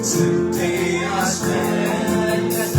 Today I stand as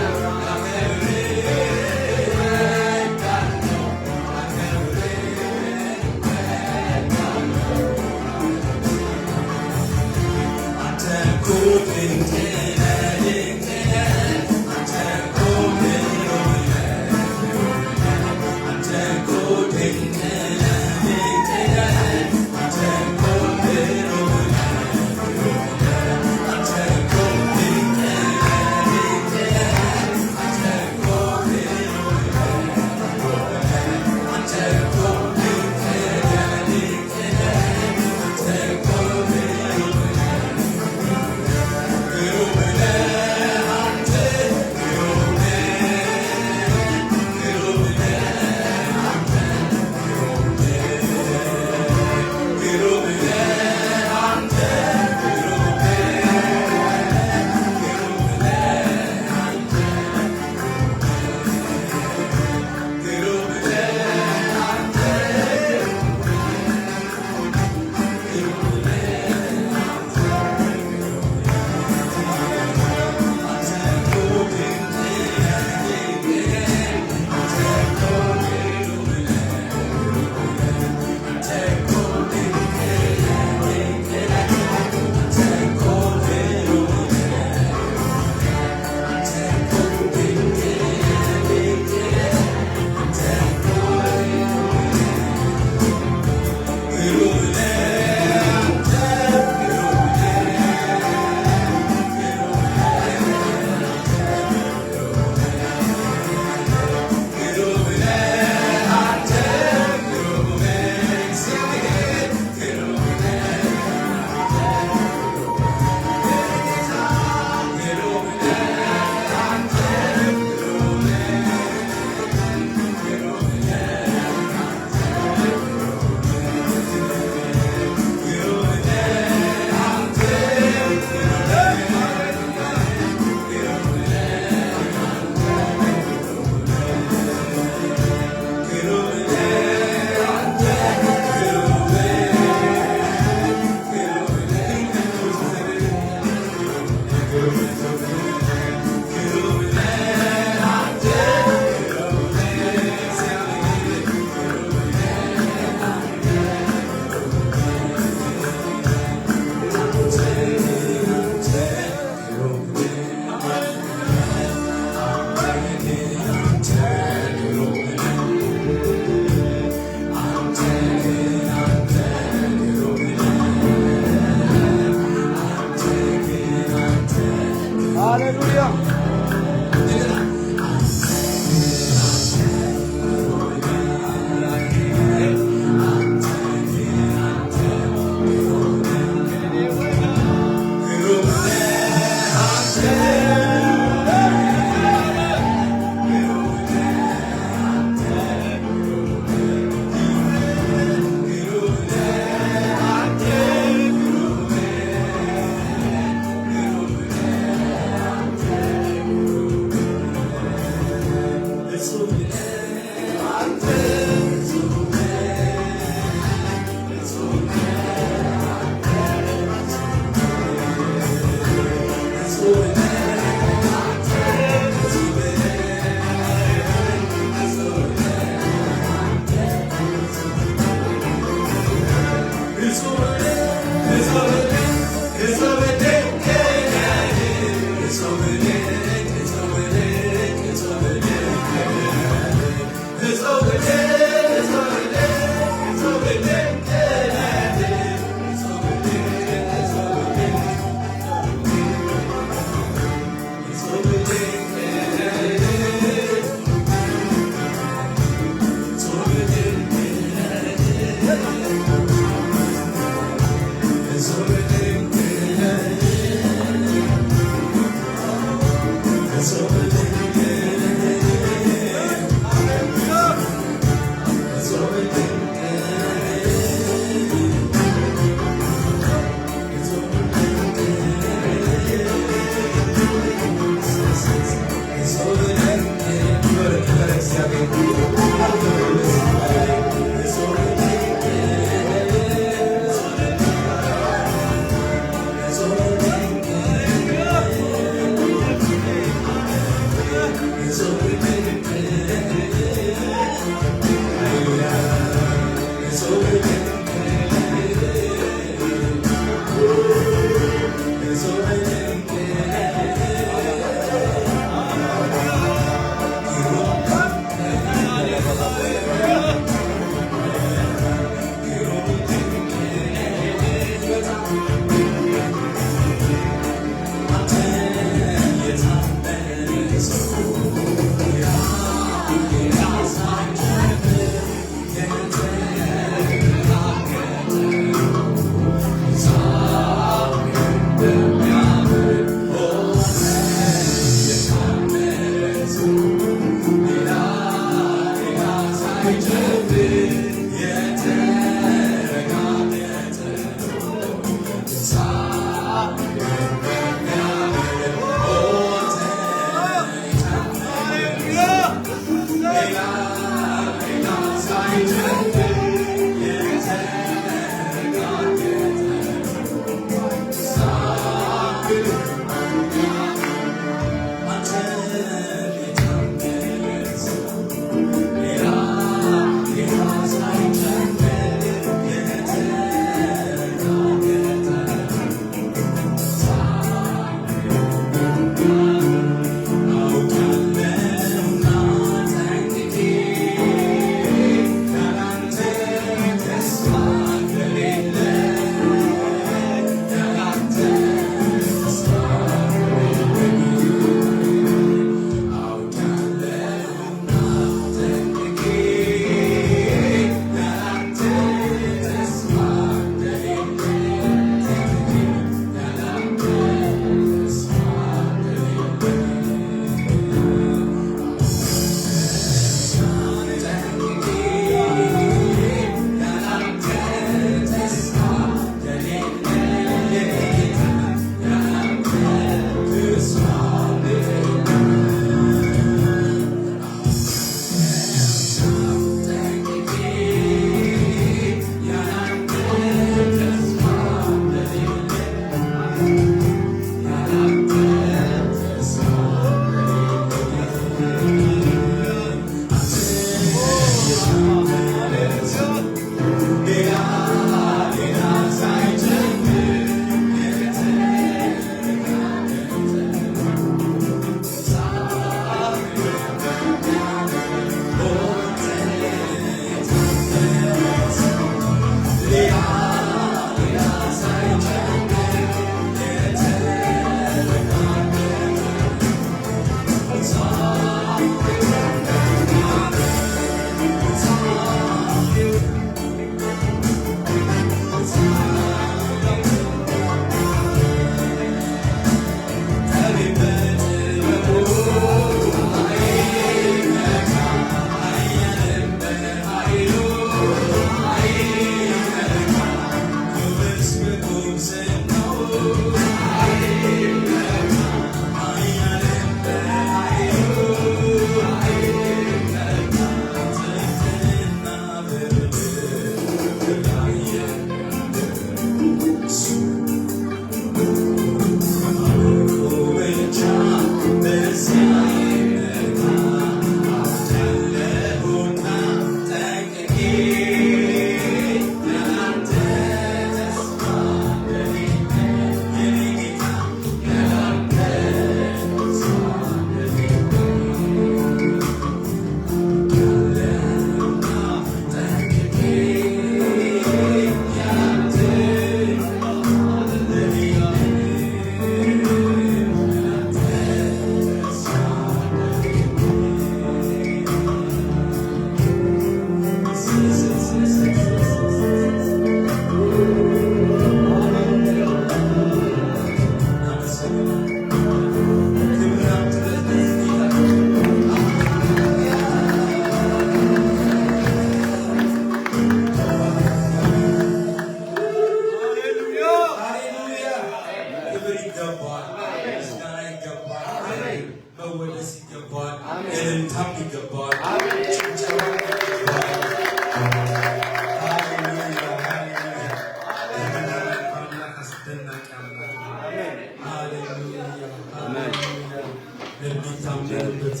የሚታመንበት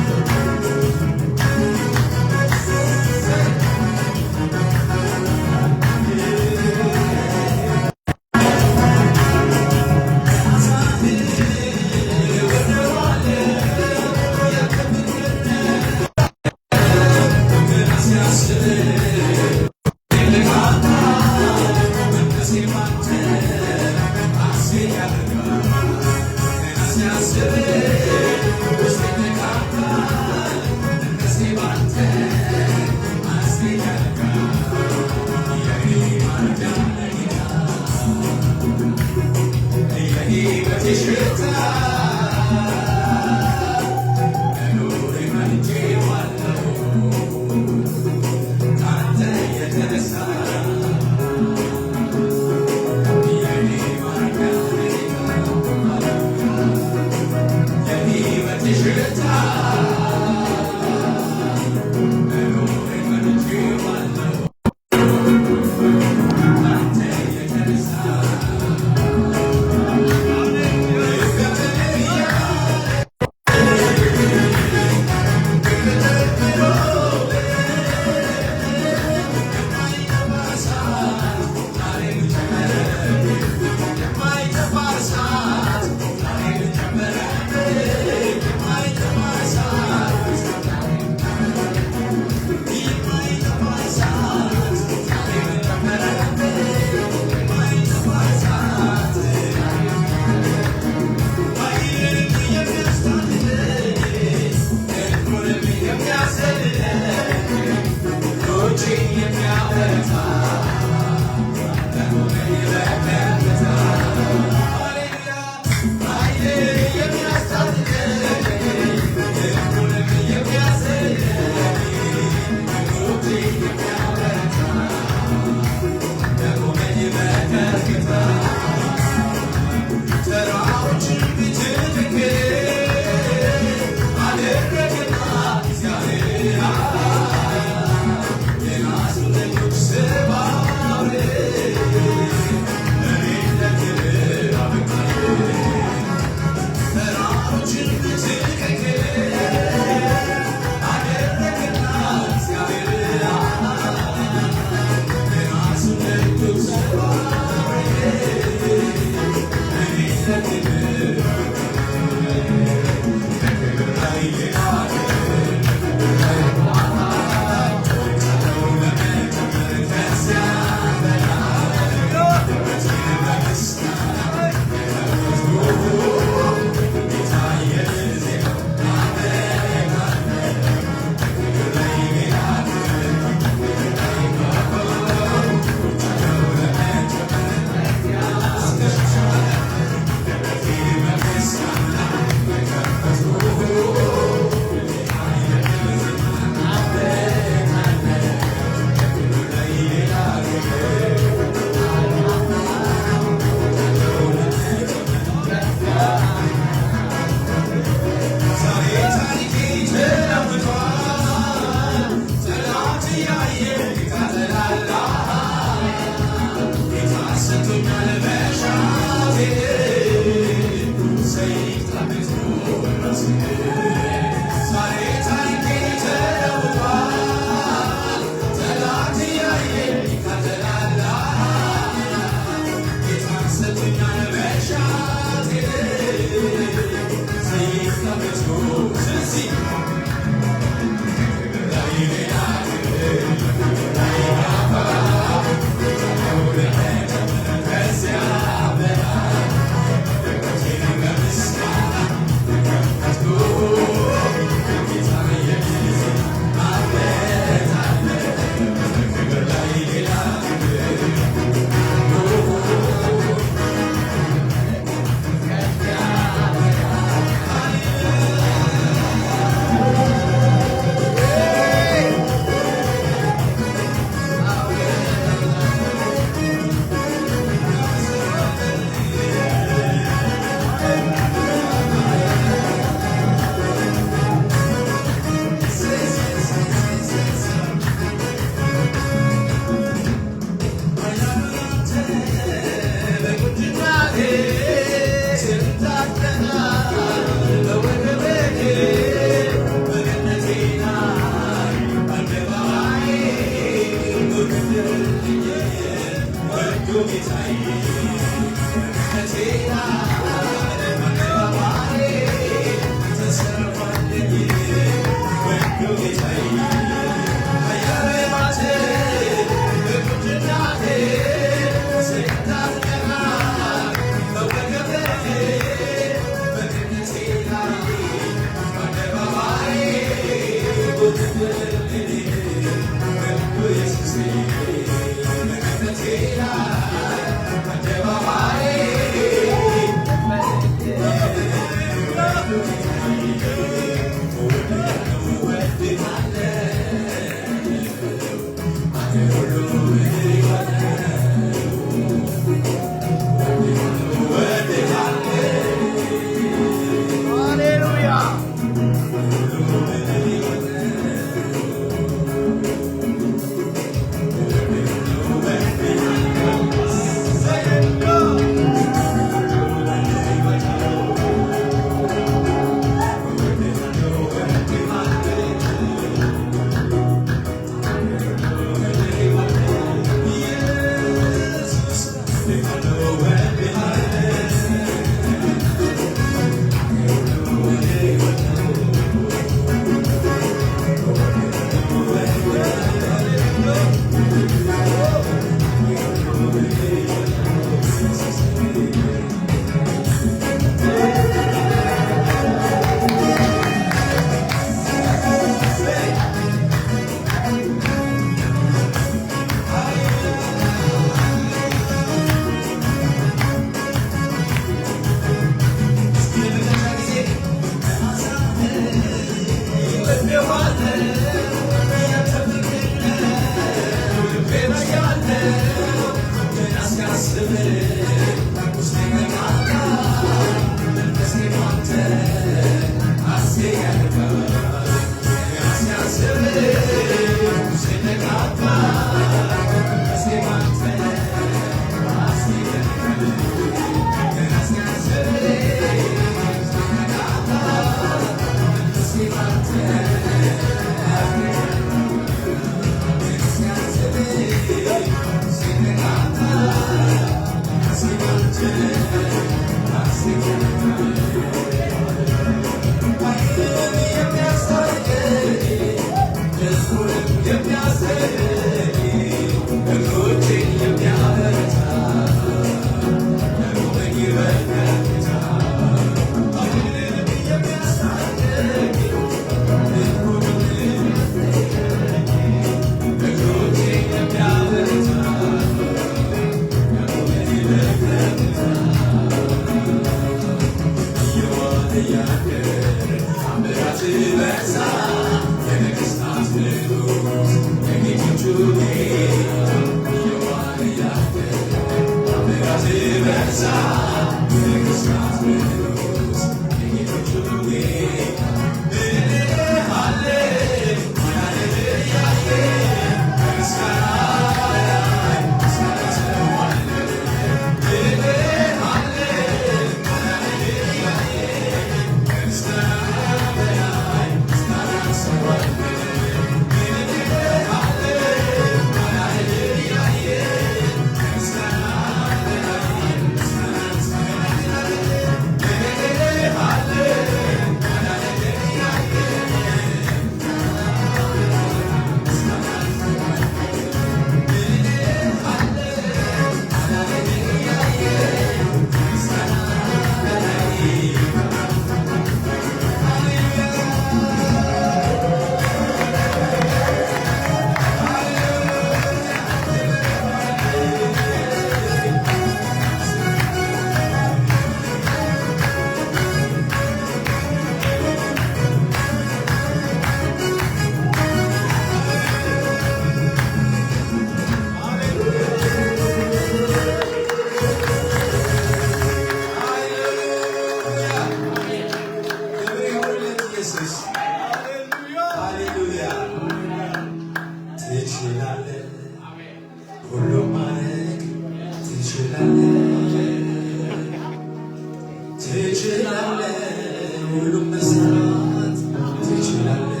መስራት ትችላለህ፣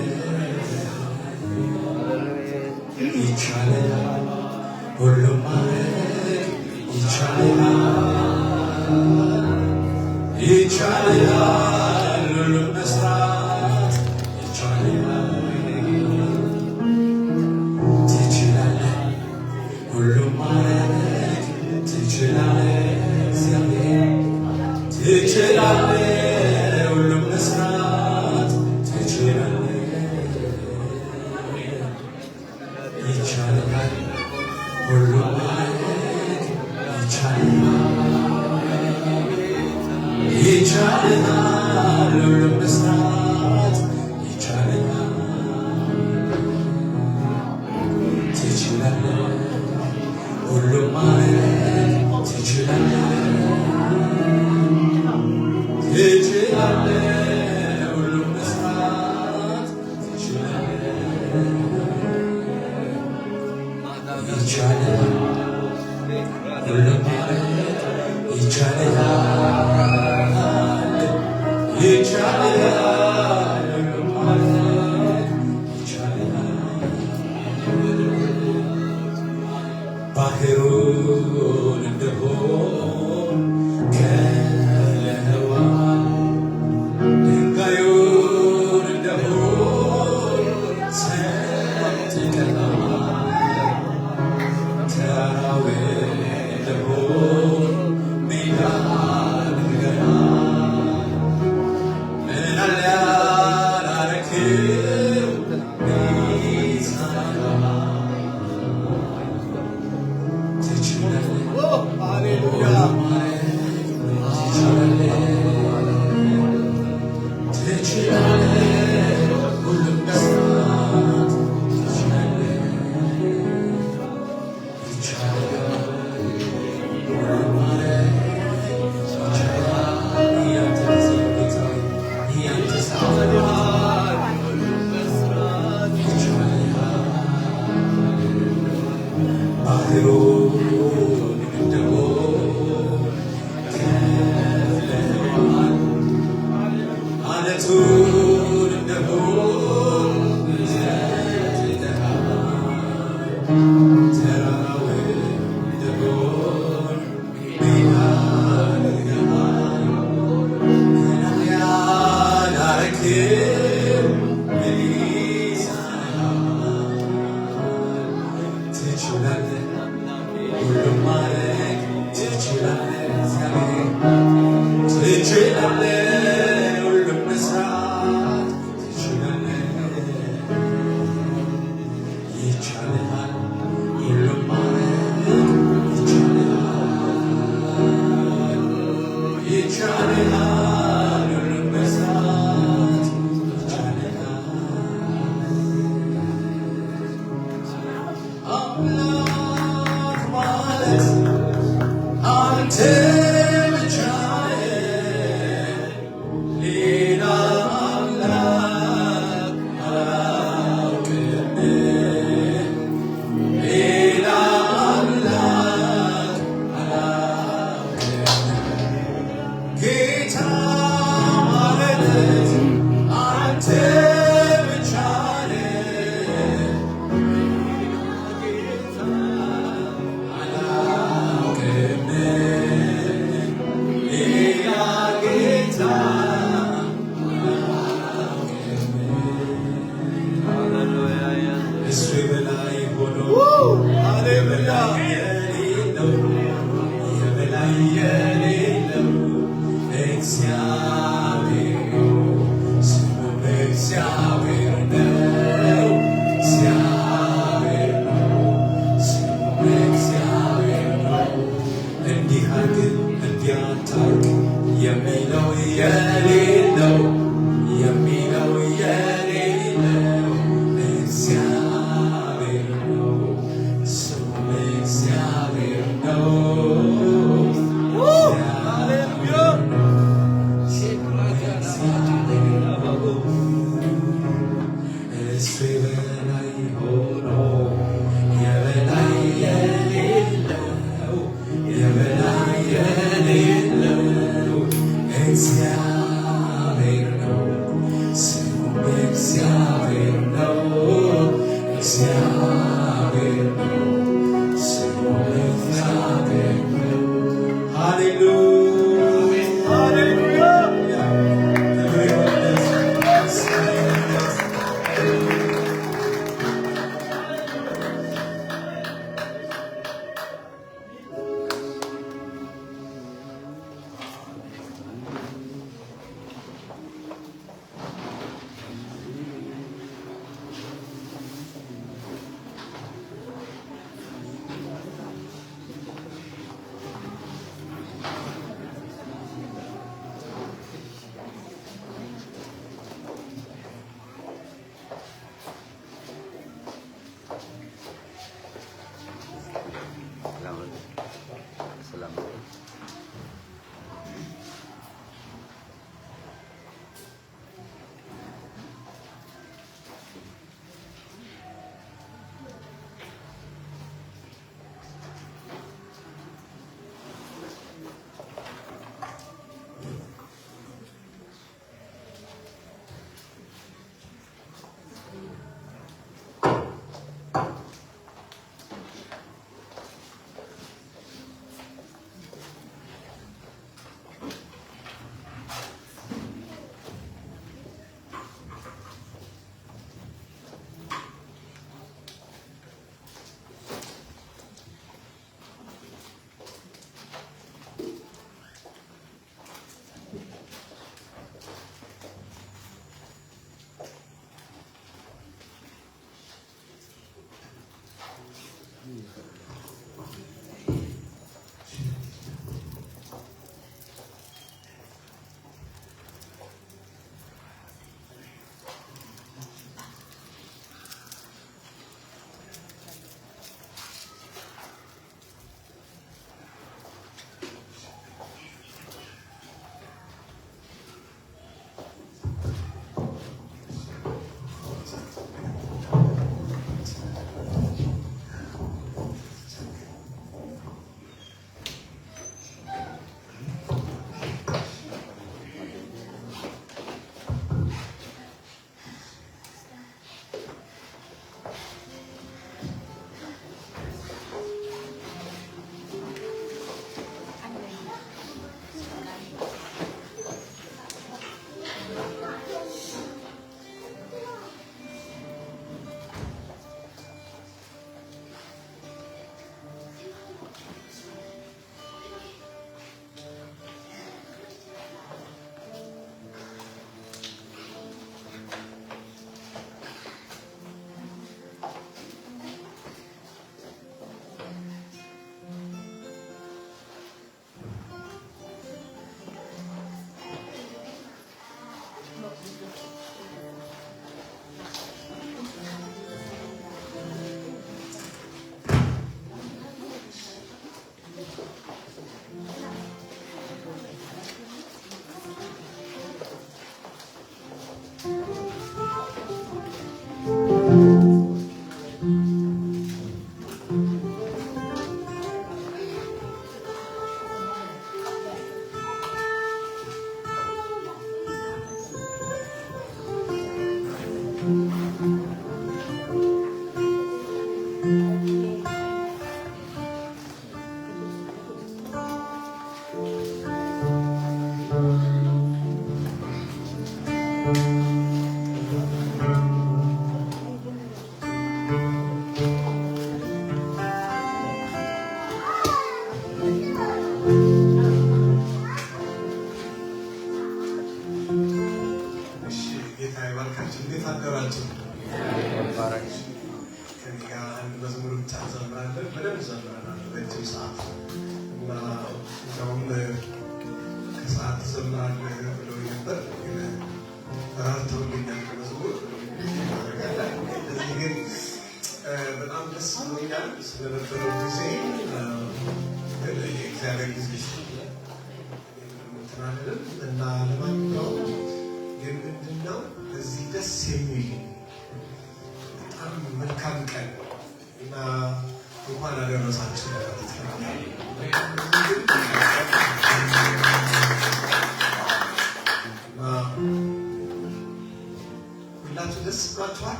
ይቻልሃል፣ ሁሉም ማድረግ ይቻልሃል፣ ይቻልሃል፣ ሁሉም መስራት ይቻልሃል፣ ትችላለህ፣ ሁሉም ማድረግ ትችላለህ፣ እግዚአብሔር ትችላለህ፣ ሁሉም መስራት ትችላለህ፣ ይቻልሃል፣ ሁሉም ማድረግ ይቻልሃል፣ ይቻልሃል፣ ሁሉም መስራት ይቻልሃል፣ ትችላለህ፣ ሁሉም ማድረግ ትችላለህ፣ ትችላለህ፣ ሁሉም መስራት ትችላለህ፣ ይቻልሃል፣ ሁሉም ማድረግ ይቻልሃል፣ ይቻልሃል፣ ሁሉም ማድረግ ይቻልሃል፣ ባህሩን እንደሆን ከለኸዋል፣ ድንጋዩን እንደሆን ሰንጥቀኸዋል፣ ተራራውን እንደሆን ሜዳ አድርገሃል፣ ምን አለ ያላረክም ይሳነሃል፣ ትችላለህ፣ ሁሉም ማድረግ ትችላለህ፣ ትችላለህ፣ ሁሉም መስራት ትችላለህ፣ ይቻልሃል፣ ሁሉም ማድረግ ይቻልሃል፣ ያንተ ጊዜ ጌታ ያንተ ሰዓት ይቻልሃል፣ ባህሩን እንደሆን ከፍለኸዋል፣ ዓለቱን እንደሆን ዘርግተሃል፣ ተራራውን እንደሆን ሜዳ አድርገሃል፣ ምንም ያላረክም ምን ይሳንሃል፣ ትችላለህ፣ ሁሉም ማድረግ ትችላለህ፣ እግዚአብሔር ትችላለህ፣ ሁሉም መስራት ትችላለህ፣ ይቻልሃል፣ ሁሉም ማድረግ ይቻልሃል፣ ይቻልሃል፣ ሁሉም መስራት ይቻልሃል። አምላክ ማለት አንተ ብቻ ነህ፣ ሌላ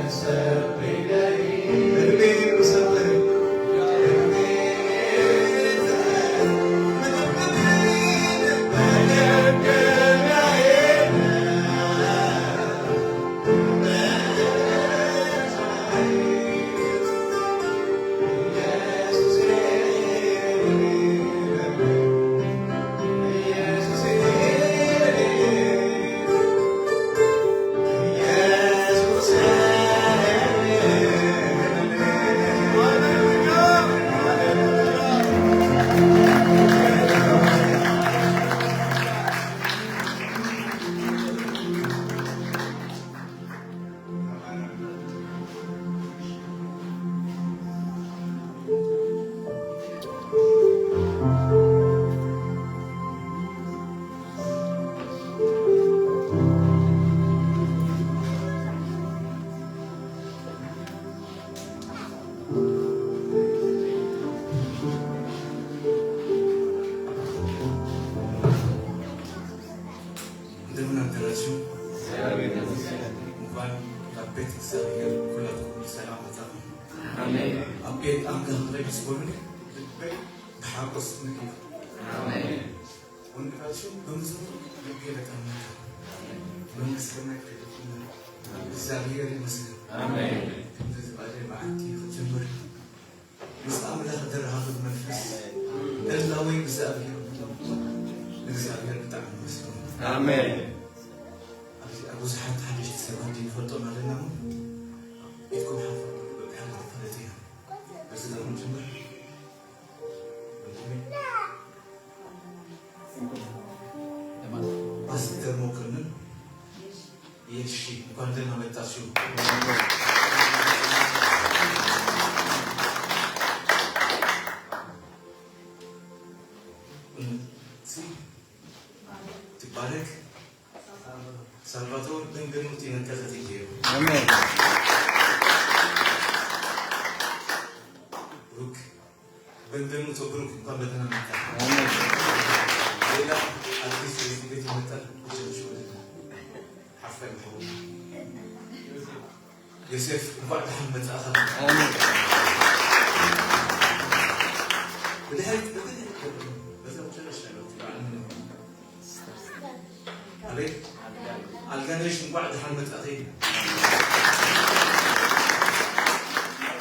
Say بيت الزاوية كلكم سلام عليكم. آمين. أبيت أنقذ غير سبورني بحرص منك. آمين. ونقاشون بمزور بقيلة أمك. من سمعك الزاوية المسلم. آمين. كنت زبالة معكي خجمر. مستعمل هذا هذا المنفس. إلا وين الزاوية بتاع المسلم. آمين. أبو زحمة حديث سوادي فوتو مالنا يكون حافظ بحال الفلاتيها بس إذا كنت جمر بس إذا ممكن يشي مكان لنا متاشو تبارك Salvatore benvenuti in casa di Dio. Amen. Brooke, benvenuto Brooke, quando te ne metti. Amen. E là, al viso di vedi metà, c'è il suo. Affel Paul. Yosef, guarda Ahmed Ahmed. Amen. بدأت بس أقول لك عليك الجنيش من بعد حمد أخي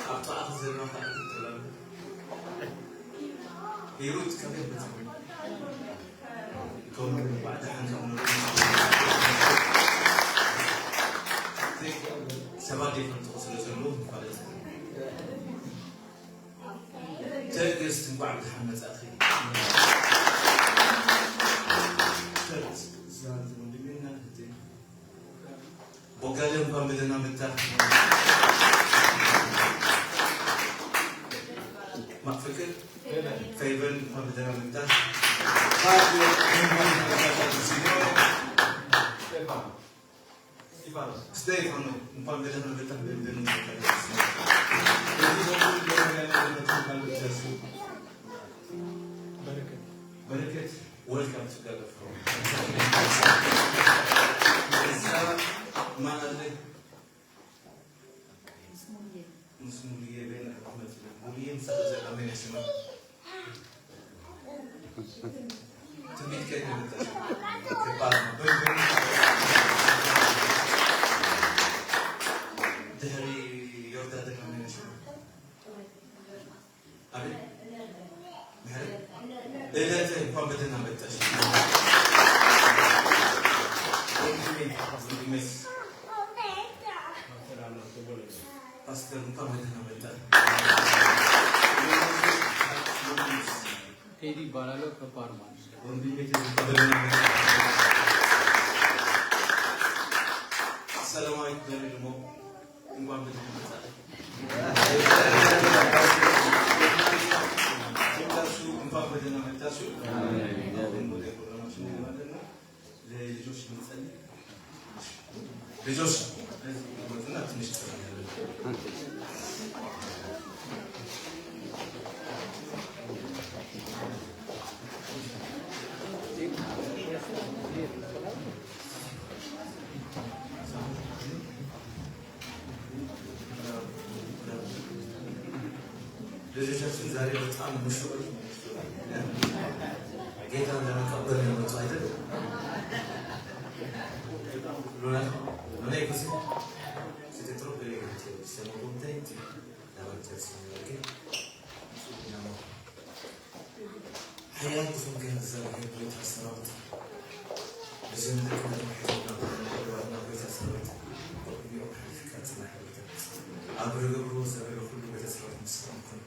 أعطى أخذ ما فعلت الكلام يرد كمان بتقول كون من بعد حمد سبادي فهمت وصل زلون فعلت تجلس من بعد حمد أخي وقال لهم بدنا متى ما فكر فيبن بدنا متى Stefano un po' vedendo le tappe benvenute Barakat, welcome together from ما أدري مسؤولية بين رحمة الله مسؤولية أمين شنو تبي تكلم كبارنا دهري يرد هذا أمين شنو أبي مهري إذا تبي قام بدنا بتشي Pastor Muhammad Hamid. Edi baralo kaparman. Assalamu alaikum. Muhammad Hamid. Tashu Muhammad Hamid tashu. لجوش مثالي. لجوش. مثلنا تنشتغل. ልጆቻችን ዛሬ በጣም ምሽት ጌታን ለመቀበል ነው የመጡት አይደል? non è così? Siete troppo eleganti, siamo contenti davanti al Signore che حياتكم كانت زاوية بيت الصلاة بجنبكم المحيطة وأنا بيت الصلاة اليوم حرفكات محيطة أبرغبرو زاوية كل بيت الصلاة مستمكن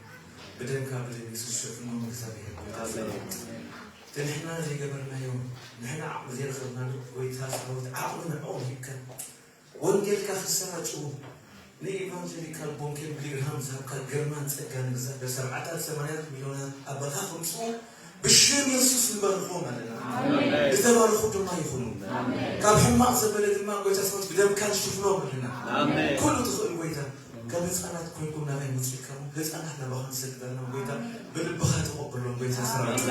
بدن كابل يسوع شفنا من زاوية بيت الصلاة تنحنا زي قبلنا يوم نحنا زي خلنا بيت الصلاة عقلنا أوهيك ወንጌል ካፈሰራጩ ለኢቫንጀሊካል ቦንኬል ብሊግሃም ዛካ ገርማን ጸጋን ግዛ በሰብዓታት 80 ሚሊዮን አባታ ሁሉ ብሽም ኢየሱስ ልበርኾ ማለና አሜን ዝተባረኹ ድማ ይኹኑ አሜን ካብ ሕማቅ ዘበለ ድማ ጎይታ ሰዎች ብደም ካል ሽፍኖ ማለና አሜን ኩሉ ትኽእል ጎይታ ካብ ህፃናት ኮይንኩም ናባይ ምጽልከሙ ህፃናት ናባኹን ሰግደና ጎይታ ብልብኻ ተቆበሎም ጎይታ ሰራዊት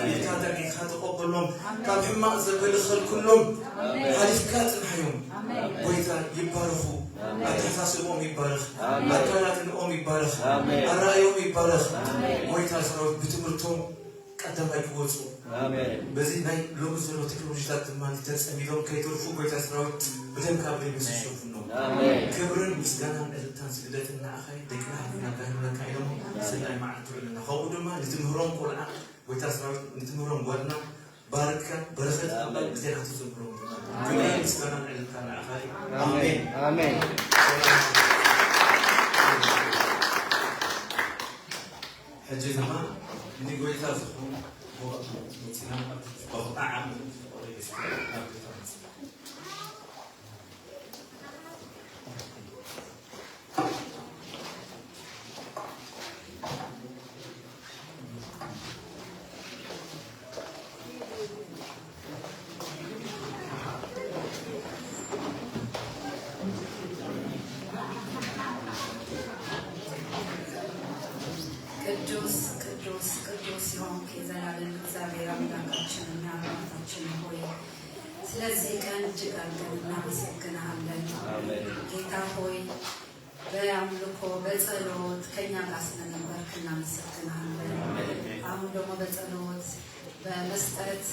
ኢካ ተቆበሎም ካብ ሕማቅ ዘበለ ኸልኩሎም ሓሊፍካ ጽንሐዮም ጎይታ ይባረኹ አታሳ አስተሳሰቦም ይባረክ አካላትም ይባረክ አራዮም ይባረክ ሞይታ ሰራዊት በትምህርቶም ቀደማይ ክወጹ አሜን በዚህ ላይ ለብዙ ቴክኖሎጂታት ማን ተጸሚለው ከይተርፉ ሞይታ ሰራዊት በደንብ ካብሪ መስሽፉ ነው አሜን ክብርን ምስጋናን እልልታን ስግደትና አኻይ ደቅናና ካህንና ካይደሞ ሰላይ ማዕቱልና ኸውድማ ለትምህሮም ቁርአን ሞይታ ሰራዊት ለትምህሮም ጓድና ባረከ በረከት አላህ በዚያቱ ዘምሮ ክብርን ምስጋናን እልልታን አኻይ አሜን አሜን حجزنا نقول لازم هو مثلا بقطع ቅዱስ ይሆንክ የዘላለም እግዚአብሔር አምላካችንና አባታችን ሆይ ስለዚህ ቀን እጅግ አድርገን እናመሰግንሃለን። ጌታ ሆይ በአምልኮ በጸሎት ከእኛ ጋር ስለነበርክ እናመሰግንሃለን። አሁን ደግሞ በጸሎት በመስጠት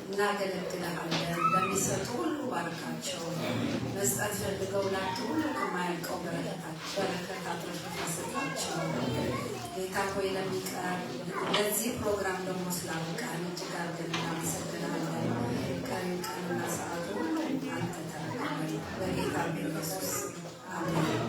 እናገለግልሃለን። ለሚሰጡ ሁሉ ባርካቸው። መስጠት ፈልገው ላጡ ሁሉ ከማያልቀው በረከት አትረፍርፈህ ስጣቸው። ጌታ ሆይ ለሚቀርብ ለዚህ ፕሮግራም ደግሞ ስላበቃን እጅግ አድርገን እናመሰግናለን። ቀሪው ቀንና ሰዓቱ ሁሉ አንተ ተረከበን። በጌታ በኢየሱስ አሜን።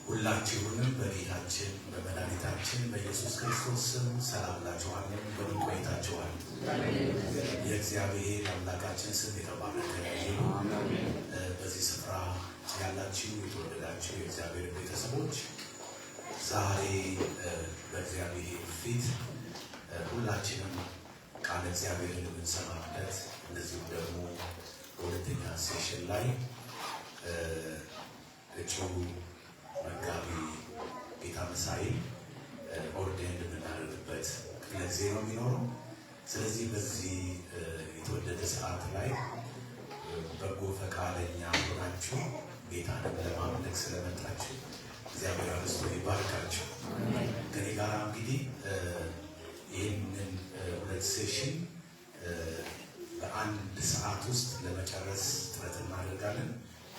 ሁላችሁንም በጌታችን በመድኃኒታችን በኢየሱስ ክርስቶስ ስም ሰላም ላችኋለን። በምን ቆይታችኋል? የእግዚአብሔር አምላካችን ስም የተባረከ ይሁን። በዚህ ስፍራ ያላችሁ የተወደዳችሁ የእግዚአብሔር ቤተሰቦች ዛሬ በእግዚአብሔር ፊት ሁላችንም ቃል እግዚአብሔርን የምንሰማበት እንደዚሁም ደግሞ በሁለተኛ ሴሽን ላይ እጩ መጋቢ ጌታ መሳይ ኦርዴንድ የምናደርግበት ክፍለ ጊዜ ነው የሚኖረው። ስለዚህ በዚህ የተወደደ ሰዓት ላይ በጎ ፈቃደኛ ሆናችሁ ጌታን ለማምለክ ስለመጣችሁ እግዚአብሔር አብዝቶ ይባርካችሁ። ከኔ ጋር እንግዲህ ይህንን ሁለት ሴሽን በአንድ ሰዓት ውስጥ ለመጨረስ ጥረት እናደርጋለን።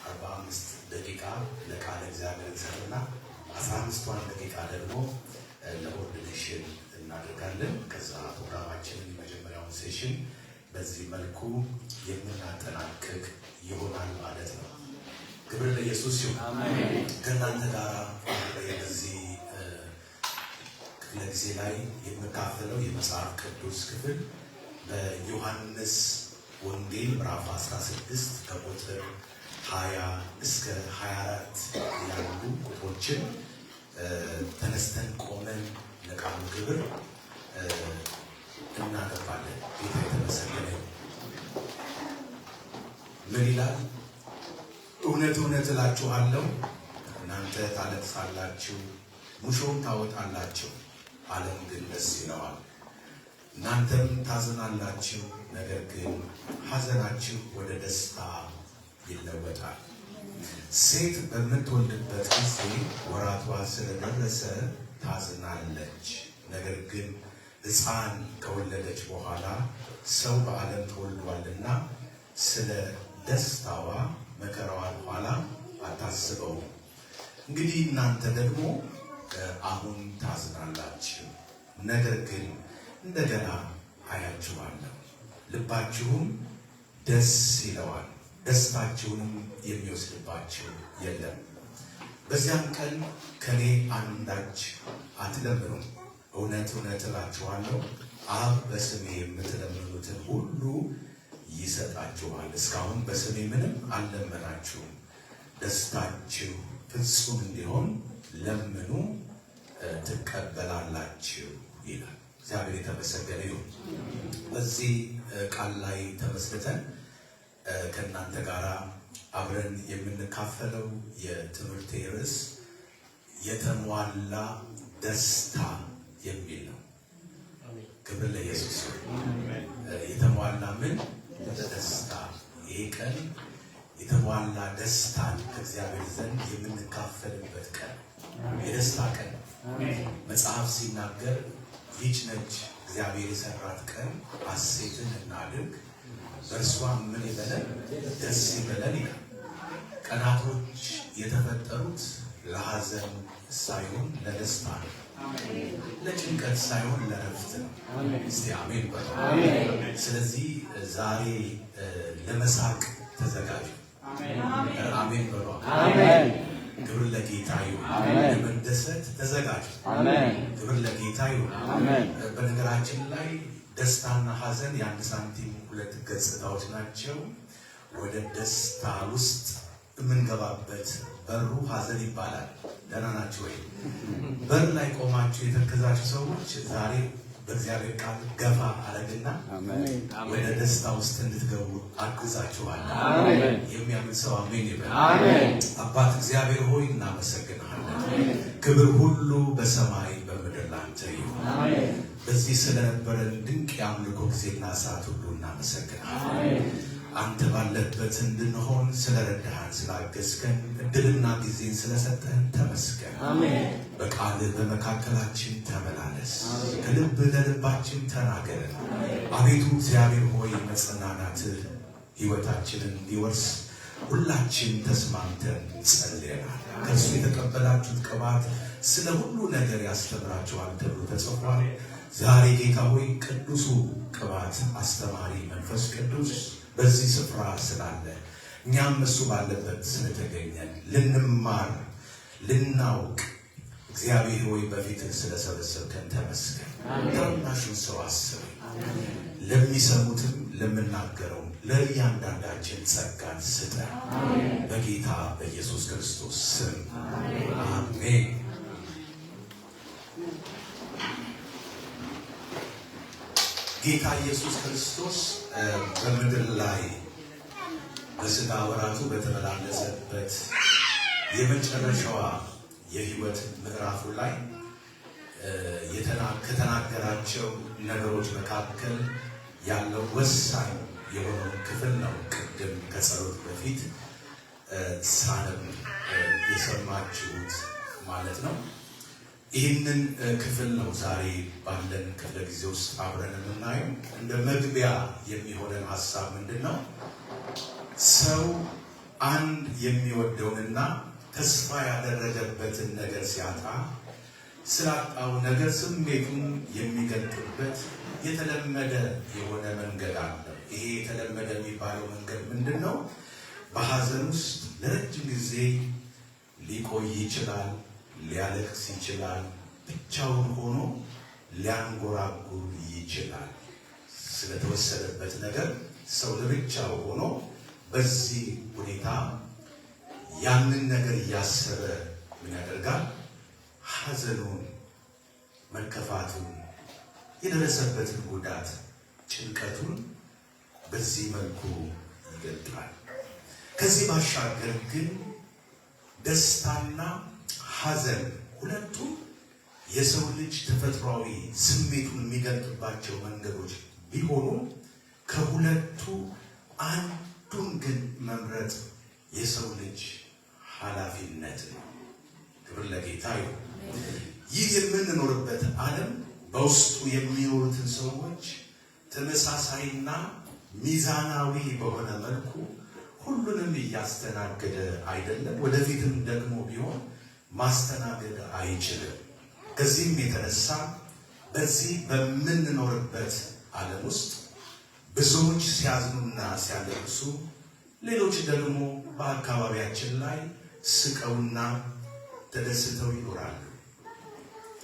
45 ደቂቃ ለቃለ እግዚአብሔር እንሰጥና 15ቷን ደቂቃ ደግሞ ለኦርዲኔሽን እናደርጋለን። ከዛ ፕሮግራማችንን የመጀመሪያውን ሴሽን በዚህ መልኩ የምናጠናቅቅ ይሆናል ማለት ነው። ክብር ለኢየሱስ ይሁን። አሜን። ከእናንተ ጋር በዚህ ክፍለ ጊዜ ላይ የምካፈለው የመጽሐፍ ቅዱስ ክፍል በዮሐንስ ወንጌል ምዕራፍ 16 ከቁጥር 20 እስከ 24 ያሉ ቁጥሮችን ተነስተን ቆመን ለቃሉ ክብር እናነባለን። ጌታ የተመሰገነ ይሁን። ምን ይላል? እውነት እውነት እላችኋለሁ እናንተ ታለቅሳላችሁ፣ ሙሾም ታወጣላችሁ፣ ዓለም ግን ደስ ይለዋል። እናንተም ታዝናላችሁ፣ ነገር ግን ሐዘናችሁ ወደ ደስታ ይለወጣል። ሴት በምትወልድበት ጊዜ ወራቷ ስለደረሰ ታዝናለች። ነገር ግን ሕፃን ከወለደች በኋላ ሰው በዓለም ተወልዷልና ስለ ደስታዋ መከራዋን ኋላ አታስበውም። እንግዲህ እናንተ ደግሞ አሁን ታዝናላችሁ፣ ነገር ግን እንደገና አያችኋለሁ፣ ልባችሁም ደስ ይለዋል፣ ደስታችሁንም የሚወስድባችሁ የለም። በዚያም ቀን ከኔ አንዳች አትለምኑም። እውነት እውነት እላችኋለሁ አብ በስሜ የምትለምኑትን ሁሉ ይሰጣችኋል። እስካሁን በስሜ ምንም አልለመናችሁም። ደስታችሁ ፍጹም እንዲሆን ለምኑ ትቀበላላችሁ ይላል። እግዚአብሔር የተመሰገነ ይሁን። በዚህ ቃል ላይ ተመስርተን ከእናንተ ጋር አብረን የምንካፈለው የትምህርት ርዕስ የተሟላ ደስታ የሚል ነው። ክብር ለኢየሱስ። የተሟላ ምን ደስታ። ይሄ ቀን የተሟላ ደስታን ከእግዚአብሔር ዘንድ የምንካፈልበት ቀን፣ የደስታ ቀን። መጽሐፍ ሲናገር ይህች ነች እግዚአብሔር የሰራት ቀን፣ ሐሴትን እናድርግ፣ በእርሷ ምን ይበለን ደስ ይበለን ይላል። ቀናቶች የተፈጠሩት ለሐዘን ሳይሆን ለደስታ ነው። ለጭንቀት ሳይሆን ለረፍት ነው። እስቲ አሜን በሉ። ስለዚህ ዛሬ ለመሳቅ ተዘጋጁ። አሜን በሉ። ክብር ለጌታ ይሁን። ለመደሰት ተዘጋጁ። ክብር ለጌታ ይሁን። በነገራችን ላይ ደስታና ሐዘን የአንድ ሳንቲም ሁለት ገጽታዎች ናቸው። ወደ ደስታ ውስጥ የምንገባበት በሩ ሐዘን ይባላል። ደህና ናችሁ ወይ? በር ላይ ቆማችሁ የተከዛችሁ ሰዎች ዛሬ በእግዚአብሔር ቃል ገፋ አረግና ወደ ደስታ ውስጥ እንድትገቡ አግዛችኋለሁ። የሚያምን ሰው አሜን ይበል። አባት እግዚአብሔር ሆይ እናመሰግናለን። ክብር ሁሉ በሰማይ በምድር ላንተ ይሁን። በዚህ ስለነበረን ድንቅ የአምልኮ ጊዜና ሰዓት ሁሉ እናመሰግናለን። አንተ ባለበት እንድንሆን ስለረዳሃን፣ ስላገዝከን፣ እድልና ጊዜን ስለሰጠህን ተመስገን። በቃልህ በመካከላችን ተመላለስ፣ ከልብ ለልባችን ተናገረን። አቤቱ እግዚአብሔር ሆይ መጽናናትህ ሕይወታችንን እንዲወርስ ሁላችን ተስማምተን ጸልየናል። ከእርሱ የተቀበላችሁት ቅባት ስለ ሁሉ ነገር ያስተምራችኋል ተብሎ ተጽፏል። ዛሬ ጌታ ሆይ ቅዱሱ ቅባት አስተማሪ መንፈስ ቅዱስ በዚህ ስፍራ ስላለ እኛም እሱ ባለበት ስለተገኘን ልንማር ልናውቅ እግዚአብሔር ሆይ በፊትህ ስለሰበሰብከን ተመስገን። ታናሹን ሰው አስብ፣ ለሚሰሙትም ለምናገረው ለእያንዳንዳችን ጸጋን ስጠን። በጌታ በኢየሱስ ክርስቶስ ስም አሜን። ጌታ ኢየሱስ ክርስቶስ በምድር ላይ በሥጋ ወራቱ በተመላለሰበት የመጨረሻዋ የሕይወት ምዕራፉ ላይ ከተናገራቸው ነገሮች መካከል ያለው ወሳኝ የሆነው ክፍል ነው። ቅድም ከጸሎት በፊት ሳነብ የሰማችሁት ማለት ነው። ይህንን ክፍል ነው ዛሬ ባለን ክፍለ ጊዜ ውስጥ አብረን የምናየው። እንደ መግቢያ የሚሆነን ሀሳብ ምንድን ነው? ሰው አንድ የሚወደውንና ተስፋ ያደረገበትን ነገር ሲያጣ ስላጣው ነገር ስሜቱን የሚገልጥበት የተለመደ የሆነ መንገድ አለ። ይሄ የተለመደ የሚባለው መንገድ ምንድን ነው? በሐዘን ውስጥ ለረጅም ጊዜ ሊቆይ ይችላል፣ ሊያለቅስ ይችላል፣ ብቻውን ሆኖ ሊያንጎራጉር ይችላል። ስለተወሰደበት ነገር ሰው ለብቻው ሆኖ በዚህ ሁኔታ ያንን ነገር እያሰበ ምን ያደርጋል? ሐዘኑን፣ መከፋቱን፣ የደረሰበትን ጉዳት፣ ጭንቀቱን በዚህ መልኩ ይገልጣል። ከዚህ ባሻገር ግን ደስታና ሐዘን ሁለቱም የሰው ልጅ ተፈጥሯዊ ስሜቱን የሚገልጥባቸው መንገዶች ቢሆኑ ከሁለቱ አንዱን ግን መምረጥ የሰው ልጅ ኃላፊነት ነው። ክብር ለጌታ ይሁን። ይህ የምንኖርበት ዓለም በውስጡ የሚኖሩትን ሰዎች ተመሳሳይና ሚዛናዊ በሆነ መልኩ ሁሉንም እያስተናገደ አይደለም። ወደፊትም ደግሞ ቢሆን ማስተናገድ አይችልም። ከዚህም የተነሳ በዚህ በምንኖርበት ዓለም ውስጥ ብዙዎች ሲያዝኑና ሲያለቅሱ፣ ሌሎች ደግሞ በአካባቢያችን ላይ ስቀውና ተደስተው ይኖራሉ።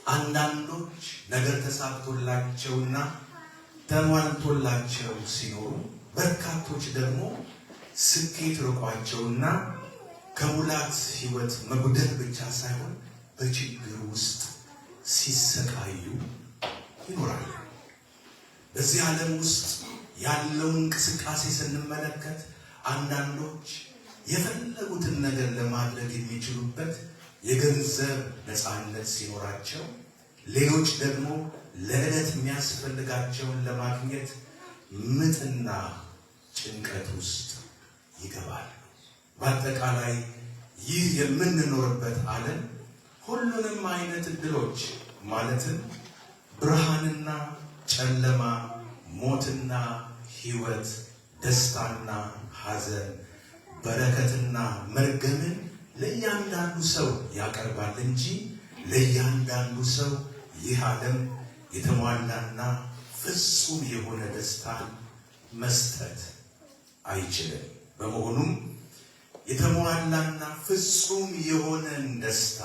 አንዳንዶች ነገር ተሳክቶላቸውና ተሟልቶላቸው ሲኖሩ፣ በርካቶች ደግሞ ስኬት ርቋቸውና ከሙላት ሕይወት መጉደል ብቻ ሳይሆን በችግር ውስጥ ሲሰቃዩ ይኖራሉ። በዚህ ዓለም ውስጥ ያለውን እንቅስቃሴ ስንመለከት አንዳንዶች የፈለጉትን ነገር ለማድረግ የሚችሉበት የገንዘብ ነፃነት ሲኖራቸው፣ ሌሎች ደግሞ ለዕለት የሚያስፈልጋቸውን ለማግኘት ምጥና ጭንቀት ውስጥ ይገባሉ። በአጠቃላይ ይህ የምንኖርበት ዓለም ሁሉንም አይነት እድሎች ማለትም ብርሃንና ጨለማ፣ ሞትና ሕይወት፣ ደስታና ሐዘን፣ በረከትና መርገምን ለእያንዳንዱ ሰው ያቀርባል እንጂ ለእያንዳንዱ ሰው ይህ ዓለም የተሟላና ፍጹም የሆነ ደስታን መስጠት አይችልም። በመሆኑም የተሟላና ፍጹም የሆነን ደስታ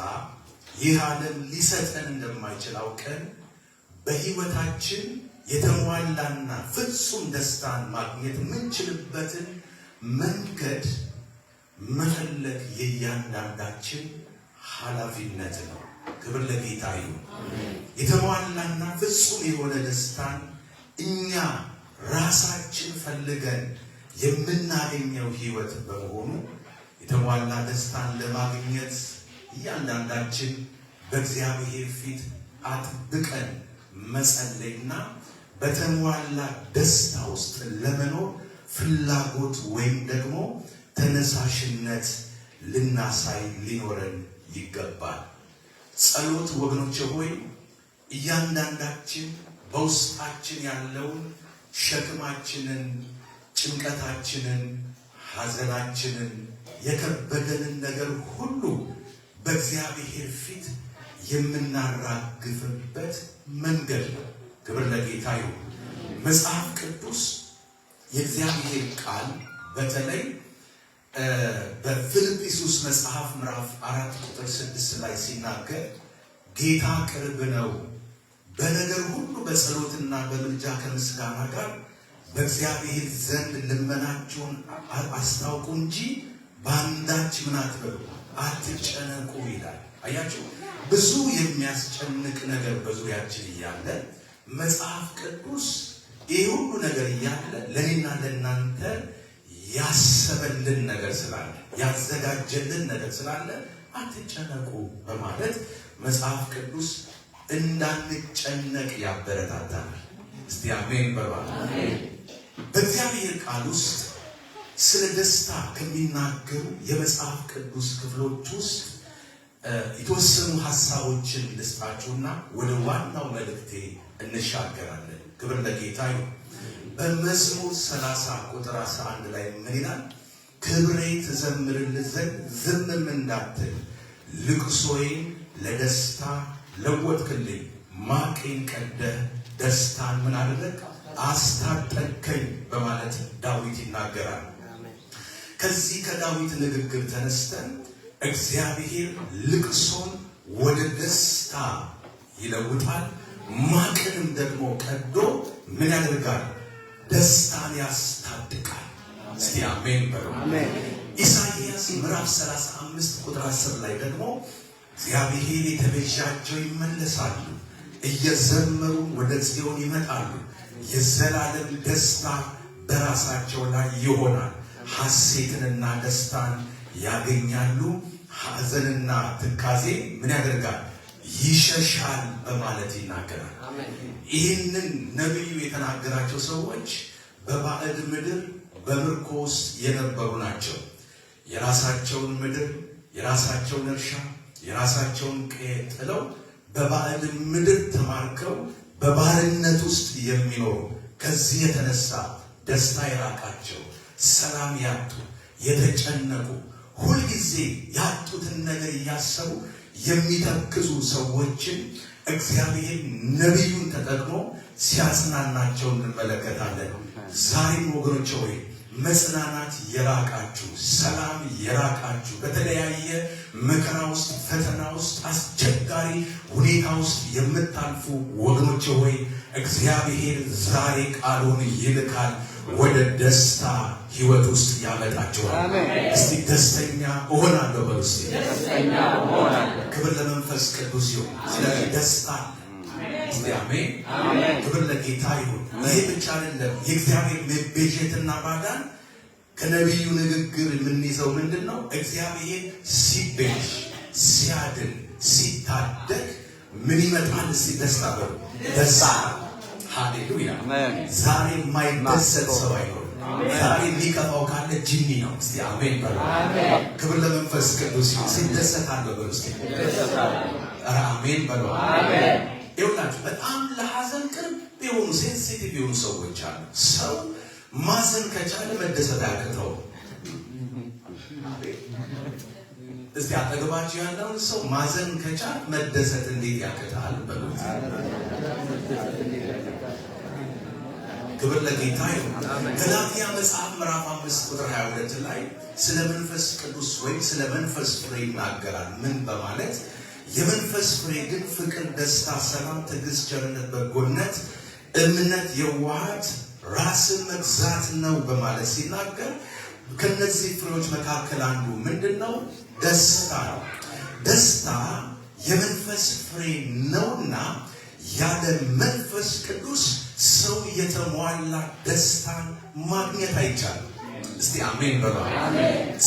ይህ ዓለም ሊሰጠን እንደማይችል አውቀን በሕይወታችን የተሟላና ፍጹም ደስታን ማግኘት የምንችልበትን መንገድ መፈለግ የእያንዳንዳችን ኃላፊነት ነው። ክብር ለጌታ ይሁን። የተሟላና ፍጹም የሆነ ደስታን እኛ ራሳችን ፈልገን የምናገኘው ሕይወት በመሆኑ የተሟላ ደስታን ለማግኘት እያንዳንዳችን በእግዚአብሔር ፊት አጥብቀን መጸለይና በተሟላ ደስታ ውስጥ ለመኖር ፍላጎት ወይም ደግሞ ተነሳሽነት ልናሳይ ሊኖረን ይገባል። ጸሎት ወገኖቼ ሆይ እያንዳንዳችን በውስጣችን ያለውን ሸክማችንን፣ ጭንቀታችንን፣ ሐዘናችንን፣ የከበደንን ነገር ሁሉ በእግዚአብሔር ፊት የምናራግፍበት መንገድ ነው። ክብር ለጌታ ይሁን። መጽሐፍ ቅዱስ የእግዚአብሔር ቃል በተለይ በፊልጵስዩስ መጽሐፍ ምዕራፍ 4 ቁጥር 6 ላይ ሲናገር ጌታ ቅርብ ነው፣ በነገር ሁሉ በጸሎትና በምልጃ ከምስጋና ጋር በእግዚአብሔር ዘንድ ልመናችሁን አስታውቁ እንጂ በአንዳች ምን አትበሉ፣ አትጨነቁ ይላል። አያችሁ፣ ብዙ የሚያስጨንቅ ነገር በዙሪያችን እያለ መጽሐፍ ቅዱስ ይህ ሁሉ ነገር እያለ ለእኔና ለእናንተ ያሰበልን ነገር ስላለ፣ ያዘጋጀልን ነገር ስላለ አትጨነቁ በማለት መጽሐፍ ቅዱስ እንዳንጨነቅ ያበረታታናል። እስቲ አሜን በሉ። በእግዚአብሔር ቃል ውስጥ ስለ ደስታ ከሚናገሩ የመጽሐፍ ቅዱስ ክፍሎች ውስጥ የተወሰኑ ሀሳቦችን ልስጣችሁና ወደ ዋናው መልእክቴ እንሻገራለን። ክብር ለጌታ ይሁን። በመዝሙር 30 ቁጥር 11 ላይ ምን ይላል? ክብሬ ትዘምርልህ ዘንድ ዝምም እንዳትል ልቅሶዬን ለደስታ ለወጥክልኝ፣ ማቄን ቀደህ ደስታን ምን አደረግ አስታጠቅከኝ በማለት ዳዊት ይናገራል። ከዚህ ከዳዊት ንግግር ተነስተን እግዚአብሔር ልቅሶን ወደ ደስታ ይለውጣል። ማቅንም ደግሞ ቀዶ ምን ያደርጋል? ደስታን ያስታጥቃል። እስቲ አሜን በሉ። ኢሳይያስ ምዕራፍ 35 ቁጥር 10 ላይ ደግሞ እግዚአብሔር የተቤዣቸው ይመለሳሉ፣ እየዘመሩ ወደ ጽዮን ይመጣሉ፣ የዘላለም ደስታ በራሳቸው ላይ ይሆናል፣ ሐሴትንና ደስታን ያገኛሉ፣ ሐዘንና ትካዜ ምን ያደርጋል? ይሸሻል በማለት ይናገራል። ይህንን ነቢዩ የተናገራቸው ሰዎች በባዕድ ምድር በምርኮ ውስጥ የነበሩ ናቸው። የራሳቸውን ምድር፣ የራሳቸውን እርሻ፣ የራሳቸውን ቀዬ ጥለው በባዕድ ምድር ተማርከው በባርነት ውስጥ የሚኖሩ ከዚህ የተነሳ ደስታ የራቃቸው፣ ሰላም ያጡ፣ የተጨነቁ፣ ሁልጊዜ ያጡትን ነገር እያሰቡ የሚተክዙ ሰዎችን እግዚአብሔር ነቢዩን ተጠቅሞ ሲያጽናናቸው እንመለከታለን። ዛሬም ወገኖች ሆይ መጽናናት የራቃችሁ፣ ሰላም የራቃችሁ፣ በተለያየ መከራ ውስጥ፣ ፈተና ውስጥ፣ አስቸጋሪ ሁኔታ ውስጥ የምታልፉ ወገኖች ሆይ እግዚአብሔር ዛሬ ቃሉን ይልካል፣ ወደ ደስታ ህይወት ውስጥ ያመጣችኋል። እስቲ ደስተኛ እሆናለሁ በሉ። እስቲ ደስተኛ እሆናለሁ። ክብር ለመንፈስ ቅዱስ ይሁን። ስለዚህ ደስታ እስቲ አሜን። ክብር ለጌታ ይሁን። ይሄ ብቻ አይደለም። የእግዚአብሔር መቤዠትና ማዳን ከነቢዩ ንግግር የምንይዘው ምንድን ነው? እግዚአብሔር ሲቤዥ፣ ሲያድን፣ ሲታደግ ምን ይመጣል? እስቲ ደስታ በሉ። ደስታ ሃሌሉያ። ዛሬ የማይደሰት ሰው አይኖርም። ዛሬ የሚከፋው ካለ ጅኒ ነው። እስቲ አሜን በሉ። ክብር ለመንፈስ ቅዱስ ይሁን። ሲደሰታለሁ በሉ። እስቲ ኧረ አሜን በሉ። ይኸውላችሁ በጣም ለሐዘን ቅርብ የሆኑ ሴንሲቲቭ የሆኑ ሰዎች አሉ። ሰው ማዘን ከቻለ መደሰት አያቅተው። እስቲ አጠገባችሁ ያለውን ሰው ማዘን ከቻለ መደሰት እንዴት ያቅታል በሉ። ክብር ለጌታ ይሁን። ገላትያ መጽሐፍ ምዕራፍ 5 ቁጥር 22 ላይ ስለ መንፈስ ቅዱስ ወይም ስለ መንፈስ ፍሬ ይናገራል። ምን በማለት የመንፈስ ፍሬ ግን ፍቅር፣ ደስታ፣ ሰላም፣ ትዕግስት፣ ቸርነት፣ በጎነት፣ እምነት፣ የዋሃት፣ ራስን መግዛት ነው በማለት ሲናገር ከነዚህ ፍሬዎች መካከል አንዱ ምንድነው? ደስታ ነው። ደስታ የመንፈስ ፍሬ ነውና ያለ መንፈስ ቅዱስ ሰው የተሟላ ደስታን ማግኘት አይቻልም። እስቲ አሜን በሉ።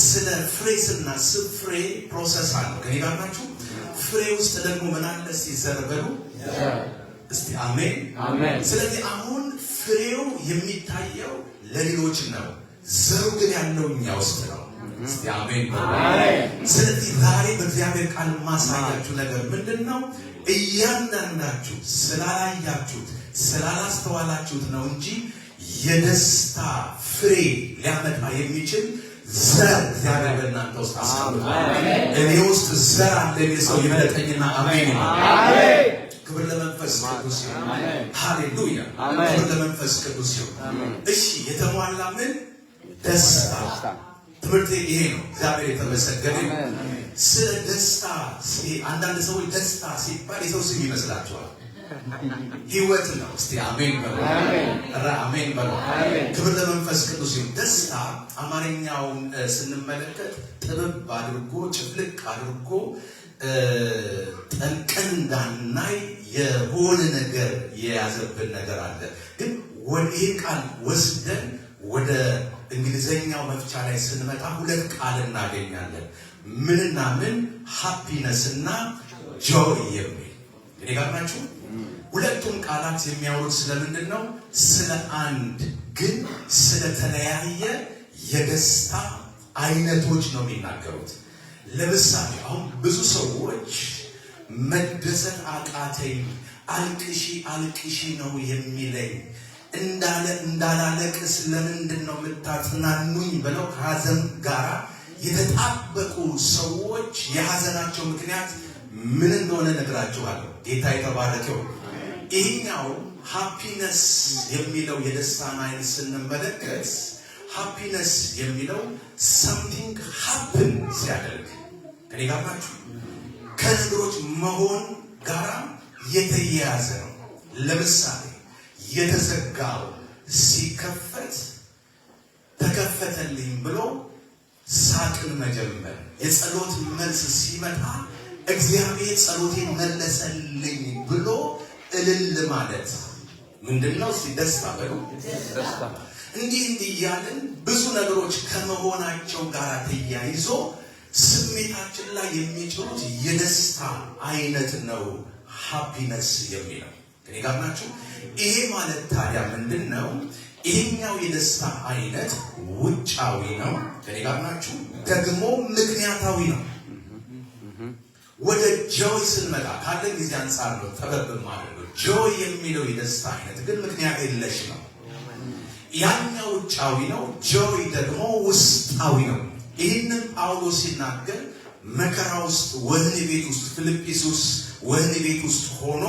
ስለ ፍሬ ስናስብ ፍሬ ፕሮሰስ አለው። ከኔ ጋር ናችሁ? ፍሬ ውስጥ ደግሞ ምን አለ? እስቲ ዘር በሉ። እስቲ አሜን። ስለዚህ አሁን ፍሬው የሚታየው ለሌሎች ነው፣ ዘሩ ግን ያለው እኛ ውስጥ ነው። እስቲ አሜን በሉ። ስለዚህ ዛሬ በእግዚአብሔር ቃል ማሳያችሁ ነገር ምንድነው? እያንዳንዳችሁ ስላላያችሁት ስላላስተዋላችሁት ነው እንጂ የደስታ ፍሬ ሊያመጣ የሚችል ዘር እግዚአብሔር በእናንተ ውስጥ አስቀምጧል። እኔ ውስጥ ዘር አለ የሚል ሰው ይመለጠኝና አሜን። ክብር ለመንፈስ ቅዱስ ይሁን። ሃሌሉያ። ክብር ለመንፈስ ቅዱስ ይሁን። እሺ የተሟላ ምን? ደስታ። ትምህርት ይሄ ነው። እግዚአብሔር የተመሰገነ ይሁን። ስለ ደስታ አንዳንድ ሰዎች ደስታ ሲባል የሰው ስም ይመስላቸዋል። ህይወት ነው። እስቲ አሜን በሉ። አሜን በሉ። ክብር ለመንፈስ ቅዱስ ይሁን። ደስታ አማርኛውን ስንመለከት ጥብብ አድርጎ ጭፍልቅ አድርጎ ጠልቀን እንዳናይ የሆነ ነገር የያዘብን ነገር አለ። ግን ይህን ቃል ወስደን ወደ እንግሊዘኛው መፍቻ ላይ ስንመጣ ሁለት ቃል እናገኛለን። ምንና ምን? ሃፒነስ እና ጆይ የሚል እኔ ጋር ናችሁ። ሁለቱም ቃላት የሚያወሩት ስለምንድን ነው? ስለ አንድ ግን ስለተለያየ የደስታ አይነቶች ነው የሚናገሩት። ለምሳሌ አሁን ብዙ ሰዎች መደሰት አቃተኝ፣ አልቅሺ አልቅሺ ነው የሚለኝ፣ እንዳላለቅስ ለምንድን ነው የምታጽናኑኝ ብለው ከሀዘን ጋራ የተጣበቁ ሰዎች የሀዘናቸው ምክንያት ምን እንደሆነ ነግራችኋለሁ። ጌታ የተባረከው። ይህኛው ሃፒነስ የሚለው የደስታን አይነት ስንመለከት ሃፒነስ የሚለው something happen ሲያደርግ ከኔ ጋር ናችሁ? ከነገሮች መሆን ጋራ የተያያዘ ነው። ለምሳሌ የተዘጋው ሲከፈት ተከፈተልኝ ብሎ ሳቅን መጀመር፣ የጸሎት መልስ ሲመጣ እግዚአብሔር ጸሎቴን መለሰልኝ ብሎ እልል ማለት ምንድነው? ደስታ በሉ። እንዲህ እያልን ብዙ ነገሮች ከመሆናቸው ጋር ተያይዞ ስሜታችን ላይ የሚጭሩት የደስታ አይነት ነው ሃፒነስ የሚለው። ከኔ ጋር ናችሁ? ይሄ ማለት ታዲያ ምንድነው? ይሄኛው የደስታ አይነት ውጫዊ ነው። ከኔ ጋር ናችሁ? ደግሞ ምክንያታዊ ነው። ወደ ጆይ ስንመጣ ካለን ጊዜ አንፃር ነው ጠበብ ማለት ነው። ጆይ የሚለው የደስታ አይነት ግን ምክንያት የለሽ ነው። ያኛው ውጫዊ ነው፣ ጆይ ደግሞ ውስጣዊ ነው። ይህንን ጳውሎስ ሲናገር መከራ ውስጥ ወህኒ ቤት ውስጥ ፊልጵስዩስ ወህኒ ቤት ውስጥ ሆኖ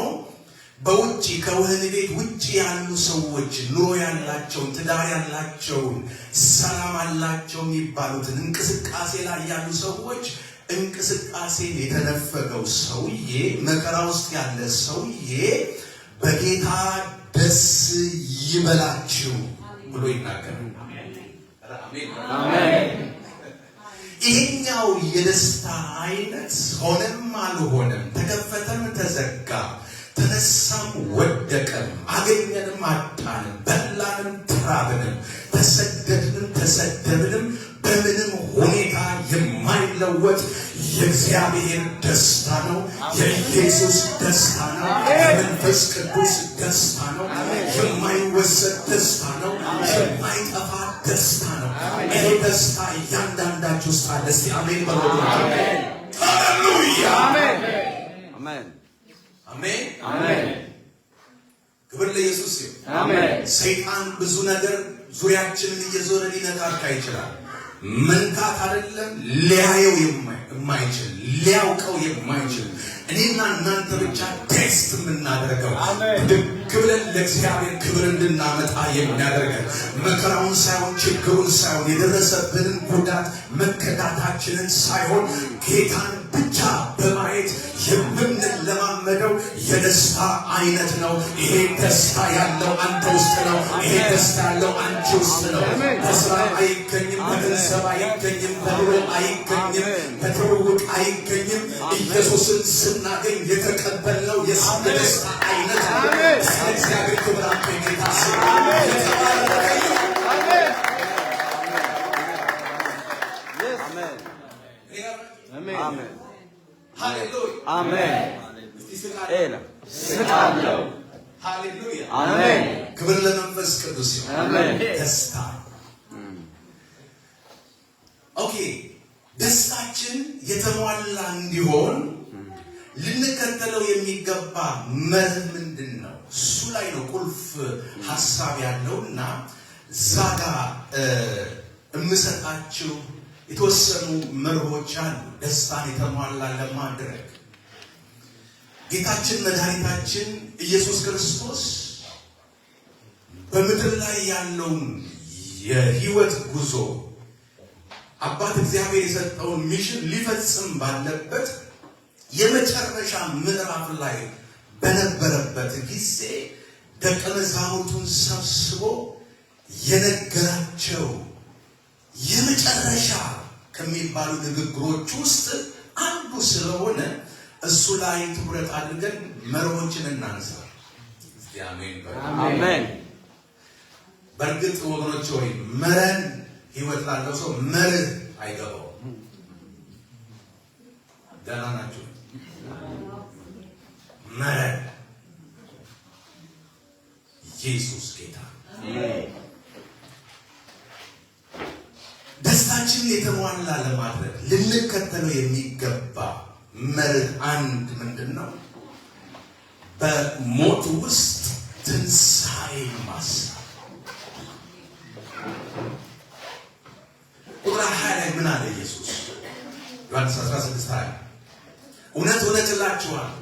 በውጪ ከወህኒ ቤት ውጪ ያሉ ሰዎች ኑሮ ያላቸውን ትዳር ያላቸውን ሰላም አላቸው የሚባሉትን እንቅስቃሴ ላይ ያሉ ሰዎች እንቅስቃሴን የተነፈገው ሰውዬ መከራ ውስጥ ያለ ሰውዬ በጌታ ደስ ይበላችሁ ብሎ ይናገራል። አሜን። ይሄኛው የደስታ አይነት ሆነም አልሆነም፣ ተከፈተም ተዘጋ፣ ተነሳም ወደቀም፣ አገኘንም አጣንም፣ በላንም ተራብንም፣ ተሰደድንም ተሰደብንም በምንም ሁኔታ የማይለወጥ የእግዚአብሔር ደስታ ነው። የኢየሱስ ደስታ ነው። የመንፈስ ቅዱስ ደስታ ነው። የማይወሰድ ደስታ ነው። የማይጠፋ ደስታ ነው። ይሄ ደስታ እያንዳንዳችሁ ውስጥ አለ። እስቲ አሜን በሉ። ሃሌሉያ። አሜን አሜን አሜን። ክብር ለኢየሱስ ይሁን። አሜን። ሰይጣን ብዙ ነገር ዙሪያችንን እየዞረ ሊነካካ ይችላል። መንካት አይደለም ሊያየው የማይችል ሊያውቀው የማይችል እኔና እናንተ ብቻ ቴስት የምናደርገው ድግ ብለን ለእግዚአብሔር ክብር እንድናመጣ የሚያደርገን መከራውን ሳይሆን ችግሩን ሳይሆን የደረሰብንን ጉዳት መከዳታችንን ሳይሆን ጌታን ብቻ በማየት የምንለማመደው የደስታ አይነት ነው። ይሄ ደስታ ያለው አንተ ውስጥ ነው። ይሄ ደስታ ያለው አንቺ ውስጥ ነው። በስራ አይገኝም፣ በገንዘብ አይገኝም፣ በኑሮ አይገኝም፣ በትውውቅ አይገኝም። ኢየሱስን ስናገኝ የተቀበልነው የደስታ አይነት ነው። እግዚአብሔር ክብር አንተ ጌታ ስም አሜን ሃሌሉያ አሜን። ስቃለው ሃሌሉያ አሜን። ክብር ለመንፈስ ቅዱስ ይሁን። አሜን። ደስታ ኦኬ። ደስታችን የተሟላ እንዲሆን ልንከተለው የሚገባ መርህ ምንድን ነው? እሱ ላይ ነው ቁልፍ ሐሳብ ያለውና ዛጋ እምሰጣችሁ የተወሰኑ መርሆች አሉ። ደስታን የተሟላ ለማድረግ ጌታችን መድኃኒታችን ኢየሱስ ክርስቶስ በምድር ላይ ያለውን የህይወት ጉዞ አባት እግዚአብሔር የሰጠውን ሚሽን ሊፈጽም ባለበት የመጨረሻ ምዕራፍ ላይ በነበረበት ጊዜ ደቀ መዛሙርቱን ሰብስቦ የነገራቸው የመጨረሻ ከሚባሉ ንግግሮች ውስጥ አንዱ ስለሆነ እሱ ላይ ትኩረት አድርገን መርሆችን እናንሳ። እስቲ አሜን አሜን። በእርግጥ ወገኖች ሆይ መረን ህይወት ላለው ሰው መርህ አይገባውም። ደህና ናችሁ? መረን ኢየሱስ ጌታ። ደስታችንን የተሟላ ለማድረግ ልንከተለው የሚገባ መርህ አንድ ምንድን ነው? በሞት ውስጥ ትንሣኤ ማሰብ። ቁጥር 20 ላይ ምን አለ ኢየሱስ? ዮሐንስ 16:20 እውነት እውነት እላችኋለሁ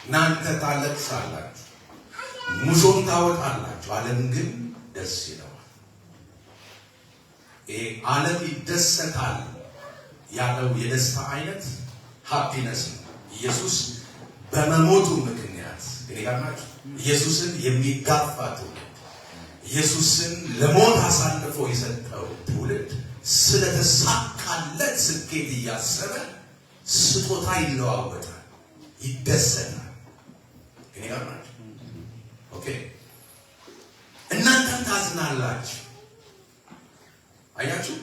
እናንተ ታለቅሳላችሁ፣ ሙሾም ታወጣላችሁ፣ ዓለም ግን ደስ ይለዋል። ይሄ ዓለም ይደሰታል ያለው የደስታ አይነት ሃፒነስ ነው። ኢየሱስ በመሞቱ ምክንያት ይላል ኢየሱስን የሚጋፋ ትውልድ ኢየሱስን ለሞት አሳልፎ የሰጠው ትውልድ ስለተሳካለት ስኬት እያሰበ ስጦታ ይለዋወጣል ይደሰታል ይላል ኦኬ እናንተም ታዝናላችሁ አያችሁ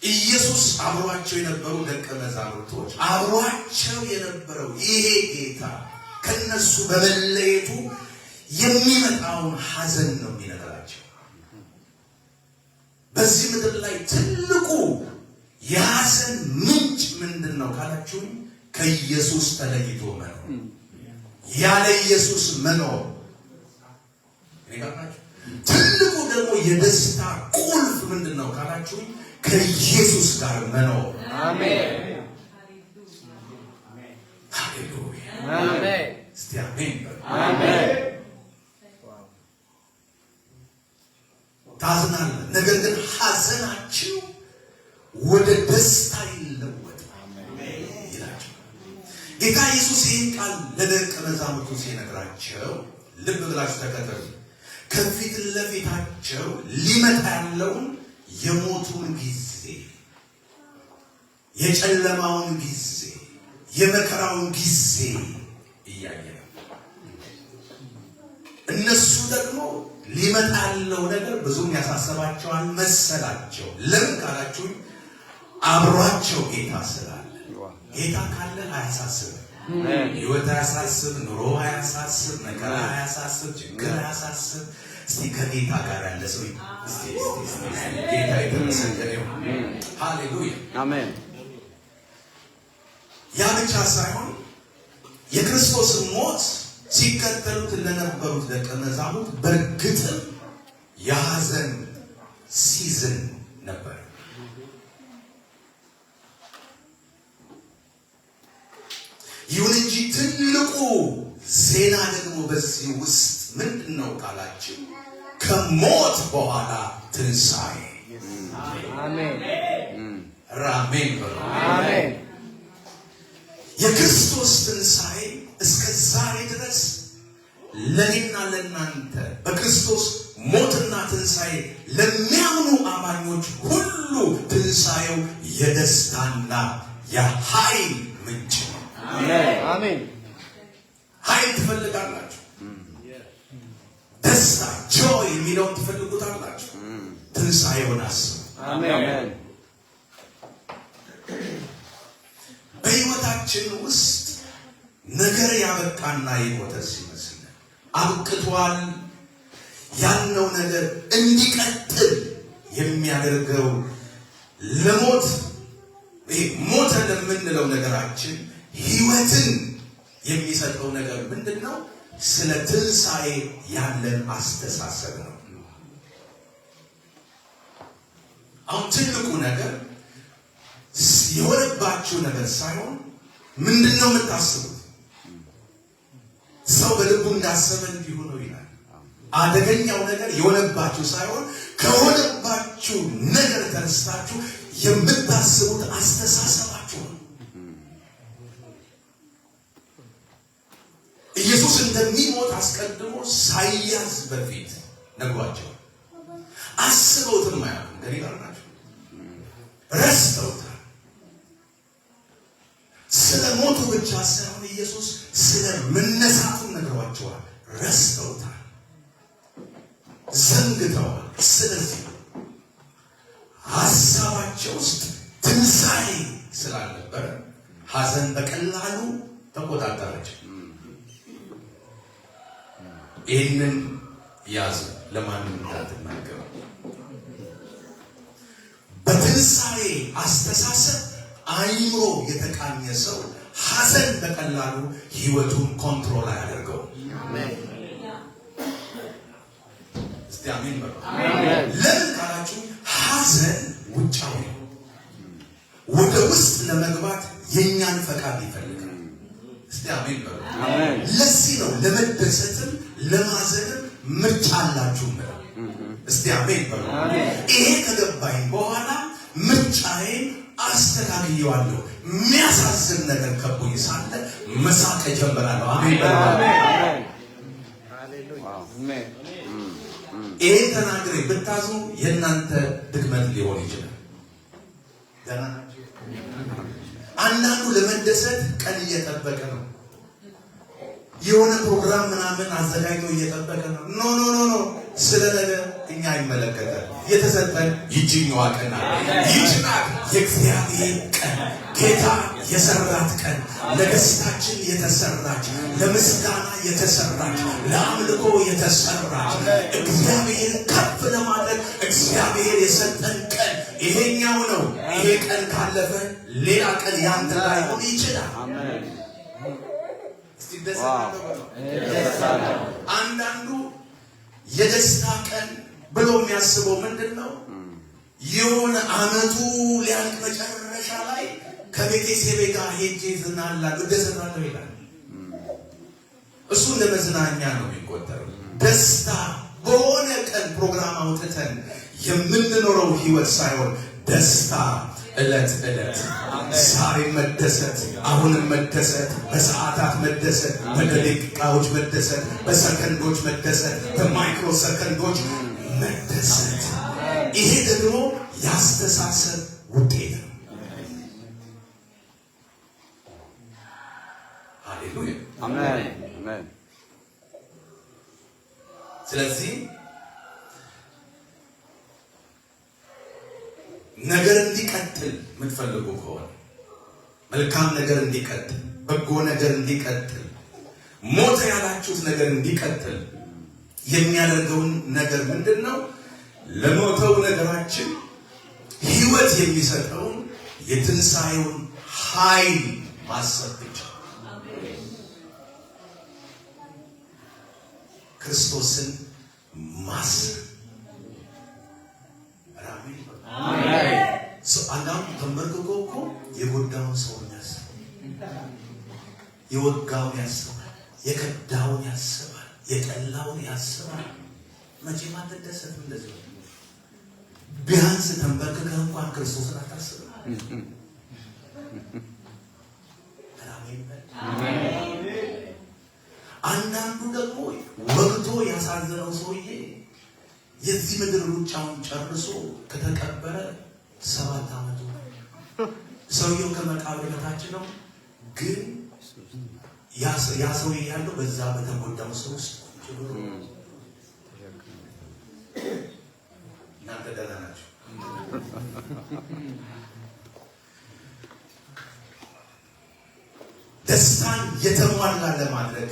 ኢየሱስ አብሯቸው የነበሩ ደቀ መዛሙርቶች አብሯቸው የነበረው ይሄ ጌታ ከነሱ በመለየቱ የሚመጣውን ሐዘን ነው የሚነግራቸው በዚህ ምድር ላይ ትልቁ የሐዘን ምንጭ ምንድነው ካላችሁ ከኢየሱስ ተለይቶ መኖር ያለ ኢየሱስ መኖር ይጋባችሁ ትልቁ ደግሞ የደስታ ቁልፍ ምንድነው ካላችሁ ከኢየሱስ ጋር መኖር አሜን ሃሌሉያ አሜን እስቲ አሜን አሜን ታዝናል ነገር ግን ሐዘናችሁ ወደ ደስታ ይለወጣል ይላችሁ ጌታ ኢየሱስ ይህን ቃል ለደቀ መዛሙርቱ ሲነግራቸው ልብ ብላችሁ ተከተሉ ከፊት ለፊታቸው ሊመጣ ያለውን የሞቱን ጊዜ የጨለማውን ጊዜ የመከራውን ጊዜ እያየ እነሱ ደግሞ ሊመጣ ያለው ነገር ብዙም ያሳሰባቸው አልመሰላቸው ለምን ካላችሁ አብሯቸው ጌታ ስላለ ጌታ ካለ አያሳስብም ህይወት አያሳስብ ኑሮ አያሳስብ መከራ አያሳስብ ችግር አያሳስብ እስቲ ከጌታ ጋር ያለ ሰው እስቲ ጌታ የተመሰገነ ይሁን ሃሌሉያ አሜን ያ ብቻ ሳይሆን የክርስቶስ ሞት ሲከተሉት ለነበሩት ደቀ መዛሙርት በእርግጥም የሐዘን ሲዝን ነበር ይሁን እንጂ ትልቁ ዜና ደግሞ በዚህ ውስጥ ምንድነው ካላችሁ ከሞት በኋላ ትንሣኤ አሜን ራሜን አሜን የክርስቶስ ትንሣኤ እስከ ዛሬ ድረስ ለኔና ለናንተ በክርስቶስ ሞትና ትንሣኤ ለሚያምኑ አማኞች ሁሉ ትንሣኤው የደስታና የኃይል ምንጭ ነው አሜን ኃይል ትፈልጋላችሁ ደስታ ጆይ የሚለውን ትፈልጉታላችሁ ትንሣኤውን አስቡ አሜን በሕይወታችን ውስጥ ነገር ያበቃና የሞተ ሲመስል አብቅቷል ያለው ነገር እንዲቀጥል የሚያደርገው ለሞት ሞተ ለምንለው ነገራችን ሕይወትን የሚሰጠው ነገር ምንድነው ስለ ትንሣኤ ያለን አስተሳሰብ ነው አሁን ትልቁ ነገር የሆነባችሁ ነገር ሳይሆን ምንድነው የምታስቡት ሰው በልቡ እንዳሰበ እንዲሆን ነው ይላል አደገኛው ነገር የሆነባችሁ ሳይሆን ከሆነባችሁ ነገር ተነስታችሁ የምታስቡት አስተሳሰባችሁ ነው ኢየሱስ እንደሚሞት አስቀድሞ ሳይያዝ በፊት ነግሯቸው አስበውትም አያውቁም ገሪጋ ናቸው ረስተውታል ስለ ሞቱ ብቻ ሳይሆን ኢየሱስ ስለ መነሳቱ ነግሯቸዋል ረስተውታል ዘንግተዋል ስለዚህ ሐሳባቸው ውስጥ ትንሣኤ ስላልነበረ ሐዘን በቀላሉ ተቆጣጠረች ይህንን ያዙ ለማንም እንዳትናገሩ በትንሣኤ አስተሳሰብ አይምሮ የተቃኘ ሰው ሐዘን በቀላሉ ህይወቱን ኮንትሮል አያደርገው እስቲ አሜን በሉ ለምን ካላችሁ ሐዘን ውጫዊ ወደ ውስጥ ለመግባት የኛን ፈቃድ ይፈልጋል እስቲ አሜን በሉ ለዚህ ነው ለመደሰትም ለማዘንም ምርጫ አላችሁ ነው እስቲ አሜን በሉ ይሄ ከገባኝ በኋላ ምርጫዬን አስተካክየዋለሁ የሚያሳዝን ነገር ከቦኝ ሳለ መሳቅ ጀምራለሁ አሜን በሉ ይሄን ተናግሬ ብታዝኑ የእናንተ ድክመት ሊሆን ይችላል። ገና ናቸው። አንዳንዱ ለመደሰት ቀን እየጠበቀ ነው። የሆነ ፕሮግራም ምናምን አዘጋጅቶ እየጠበቀ ነው። ኖ ኖ ኖ ኖ ስለ ነገ እኛ አይመለከተን። የተሰጠን ይችኛዋ ቀን ይችላል። የእግዚአብሔር ቀን ጌታ የሰራት ቀን ለደስታችን የተሰራች፣ ለምስጋና የተሰራች፣ ለአምልኮ የተሰራች እግዚአብሔር ከፍ ለማድረግ እግዚአብሔር የሰጠን ቀን ይሄኛው ነው። ይሄ ቀን ካለፈ ሌላ ቀን ያንተ ላይሆን ይችላል። አንዳንዱ የደስታ ቀን ብሎ የሚያስበው ምንድን ነው? የሆነ አመቱ ሊያልቅ መጨረሻ ላይ ከቤተሰቤ ጋር ሄጄ ዝናላለሁ እደሰታለሁ ይላል። እሱ እንደ መዝናኛ ነው የሚቆጠረው። ደስታ በሆነ ቀን ፕሮግራም አውጥተን የምንኖረው ህይወት ሳይሆን ደስታ ዕለት ዕለት ዛሬ መደሰት፣ አሁንም መደሰት፣ በሰዓታት መደሰት፣ በደቂቃዎች መደሰት፣ በሰከንዶች መደሰት፣ በማይክሮ ሰከንዶች መደሰት። ይሄ ደግሞ ያስተሳሰብ ውጤት ነው። ሃሌሉያ አሜን። ስለዚህ ነገር እንዲቀጥል የምትፈልጉ ከሆነ መልካም ነገር እንዲቀጥል፣ በጎ ነገር እንዲቀጥል፣ ሞተ ያላችሁት ነገር እንዲቀጥል የሚያደርገውን ነገር ምንድን ነው? ለሞተው ነገራችን ህይወት የሚሰጠውን የትንሣኤውን ኃይል ማሰብ ብቻ። ክርስቶስን ማሰብ። አንዳንዱ ተንበርክኮ እኮ የጎዳውን ሰው ያስባል፣ የወጋውን ያስባል፣ የከዳውን ያስባል፣ የጠላውን ያስባል። መቼም አትደሰትም እንደዚህ። ቢያንስ ተንበርክከህ እንኳን ክርስቶስን አታስብም። አንዳንዱ ደግሞ ወግቶ ያሳዘነው ሰውዬ የዚህ ምድር ሩጫውን ጨርሶ ከተቀበረ 7 ዓመቱ ሰውየው ከመቃብር በታች ነው። ግን ያ ሰውዬ ያለው በዛ በተጎዳው ሰው ውስጥ ጭብሩ። እናንተ ደህና ናቸው? ደስታን የተሟላ ለማድረግ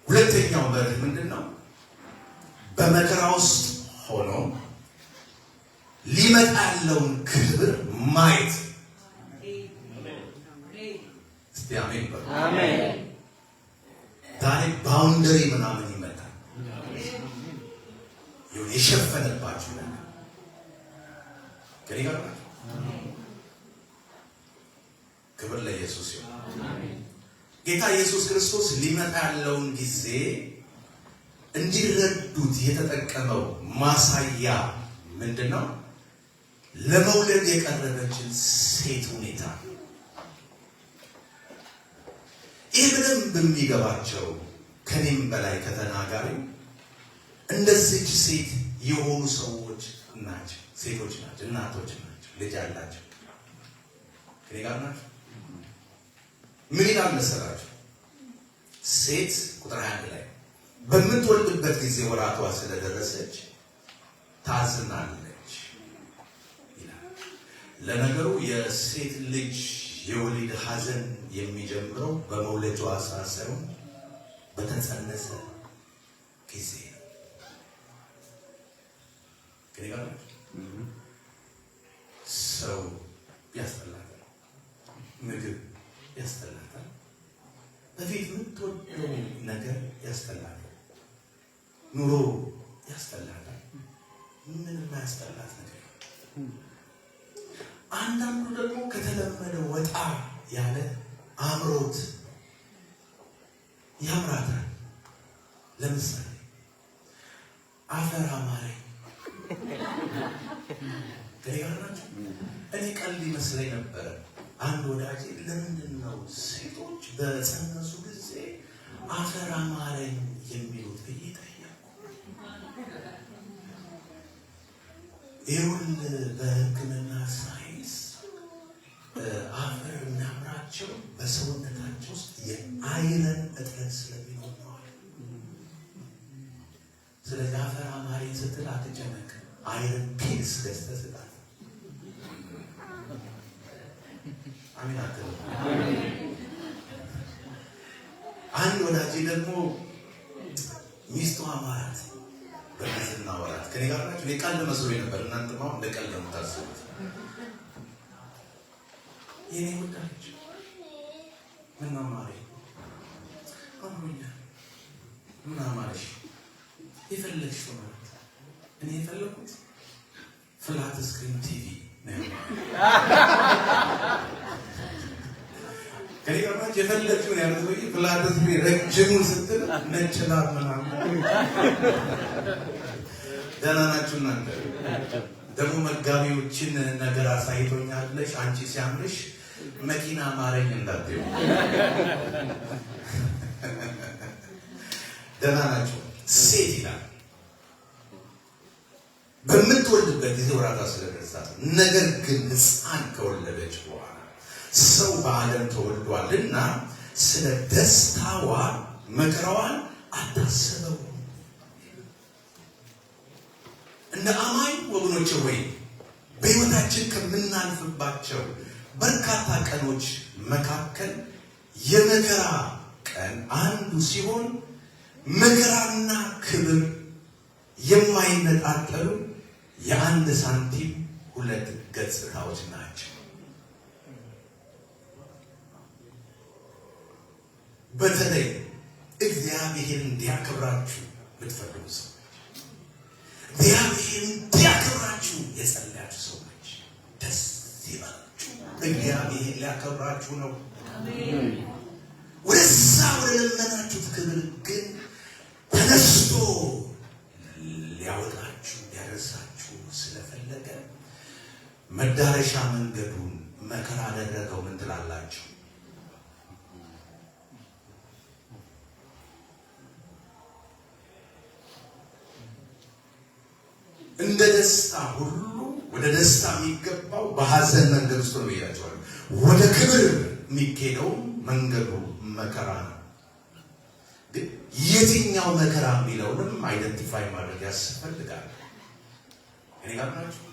ሁለተኛው መርህ ምንድን ነው? በመከራ ውስጥ ሆኖ ሊመጣ ያለውን ክብር ማየት። እስቲ አሜን በሉ። አሜን። ዛሬ ባውንደሪ ምናምን ይመጣል። ይሁን የሸፈነባችሁ ነገር ከኔ ጋር ነው። ክብር ለኢየሱስ ይሁን። ጌታ ኢየሱስ ክርስቶስ ሊመጣ ያለውን ጊዜ እንዲረዱት የተጠቀመው ማሳያ ምንድነው? ለመውለድ የቀረበችን ሴት ሁኔታ። ይህ በደንብ የሚገባቸው ከኔም በላይ ከተናጋሪ እንደዚች ሴት የሆኑ ሰዎች ናቸው። ሴቶች ናቸው፣ እናቶች ናቸው፣ ልጅ አላቸው። ከኔ ጋር ናቸው። ምን ይላል መሰላችሁ? ሴት ቁጥር 21 ላይ በምትወልድበት ጊዜ ወራቷ ስለደረሰች ታዝናለች ይላል። ለነገሩ የሴት ልጅ የወሊድ ሐዘን የሚጀምረው በመውለጃዋ ሰዓት ሳይሆን በተጸነሰ ጊዜ ነው። ከኔ ጋር ሰው ያስጠላታል፣ ምግብ ያስጠላታል፣ በፊት የምትወደው ነገር ያስጠላታል፣ ኑሮ ያስጠላታል። ምንም ያስጠላት ነገር። አንዳንዱ ደግሞ ከተለመደ ወጣ ያለ አምሮት ያምራታል። ለምሳሌ አፈር አማረኝ። ገሪያናችሁ እኔ ቀልድ ይመስለኝ ነበረ። አንድ ወዳጄ ለምንድን ነው ሴቶች በጸነሱ ጊዜ አፈር አማረኝ የሚሉት ብዬ ጠየቅኩ። ይሁን በሕክምና ሳይንስ አፈር የሚያምራቸው በሰውነታቸው ውስጥ የአይረን እጥረት ስለሚኖር ነው። ስለዚህ አፈር አማረኝ ስትል አትጨነቅ፣ አይረን ፒልስ ገዝተህ ስጣት። አሜን አትልም? አንድ ወዳጄ ደግሞ ሚስቱ አማራት በእርግዝና ወራት ከኔ ጋር ናቸው። እኔ ቀልድ መስሎኝ ነበር። እናንተም አሁን እንደ ቀልድ ነው የምታስቡት። የኔ ወዳጅ ምን አማረኝ አምሮኛል። ምን አማረሽ? የፈለግሽው ማለት እኔ የፈለኩት ፍላት ስክሪን ቲቪ ነው። ከኔ ጋር ናቸው። የፈለግሽውን ያሉት ወይ ፍላት ስክሪን ረጅሙን ስትል ነጭ ላብ ምናምን። ደህና ናችሁ እናንተ? ደግሞ መጋቢዎችን ነገር አሳይቶኛለሽ። አንቺ ሲያምርሽ መኪና አማረኝ እንዳትዪ። ደህና ናችሁ? ሴት ይላል በምትወልድበት ጊዜ ወራቷ ስለደረሳት፣ ነገር ግን ሕፃን ከወለደች በኋላ ሰው በዓለም ተወልዷልና ስለ ደስታዋ መከራዋን አታስበው። እንደ አማኝ ወገኖች ሆይ በሕይወታችን ከምናልፍባቸው በርካታ ቀኖች መካከል የመከራ ቀን አንዱ ሲሆን መከራና ክብር የማይነጣጠሉ የአንድ ሳንቲም ሁለት ገጽታዎች ናቸው። በተለይ እግዚአብሔር እንዲያከብራችሁ የምትፈልጉ ሰዎች፣ እግዚአብሔር እንዲያከብራችሁ የጸለያችሁ ሰዎች ደስ ይበላችሁ። እግዚአብሔር ሊያከብራችሁ ነው። ወደዛ ወደ ለመናችሁት ክብር ግን ተነስቶ ሊያወጣችሁ ሊያደርሳችሁ ስለፈለገ መዳረሻ መንገዱን መከራ አደረገው። ምን ትላላችሁ? እንደ ደስታ ሁሉ ወደ ደስታ የሚገባው በሐዘን መንገድ ውስጥ ነው ብያቸዋለሁ። ወደ ክብር የሚኬደው መንገዱ መከራ ነው። ግን የትኛው መከራ የሚለውንም አይደንቲፋይ ማድረግ ያስፈልጋል። እኔ ጋር ናችሁ?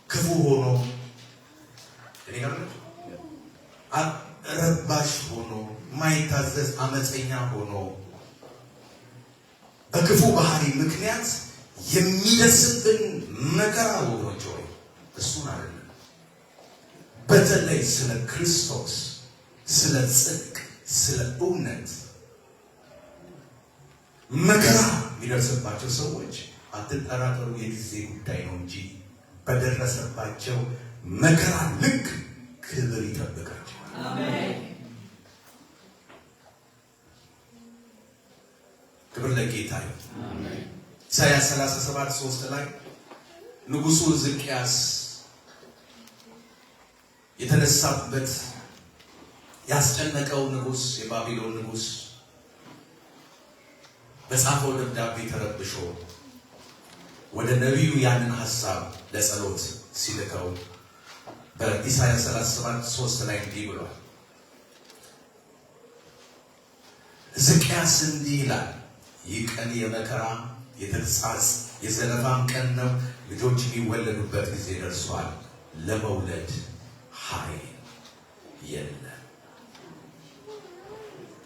ክፉ ሆኖ እኔ ጋር ናችሁ? ረባሽ ሆኖ ማይታዘዝ አመፀኛ ሆኖ በክፉ ባህሪ ምክንያት የሚደርስብን መከራ ወገኖች ሆይ እሱን አይደለም። በተለይ ስለ ክርስቶስ፣ ስለ ጽድቅ፣ ስለ እውነት መከራ የሚደርስባቸው ሰዎች አትጠራጠሩ፣ የጊዜ ጉዳይ ነው እንጂ በደረሰባቸው መከራ ልክ ክብር ይጠብቃቸዋል። አሜን። ክብር ለጌታ ይሁን። አሜን። ኢሳይያስ 37:3 ላይ ንጉሡ ሕዝቅያስ የተነሳበት ያስጨነቀው ንጉሥ የባቢሎን ንጉሥ በጻፈው ደብዳቤ ተረብሾ ወደ ነቢዩ ያንን ሐሳብ ለጸሎት ሲልከው በኢሳይያስ 37:3 ላይ እንዲህ ብሏል። ሕዝቅያስ እንዲህ ይላል፣ ይህ ቀን የመከራ የተግሣጽ የዘለፋም ቀን ነው። ልጆች የሚወለዱበት ጊዜ ደርሷል። ለመውለድ ኃይል የለም።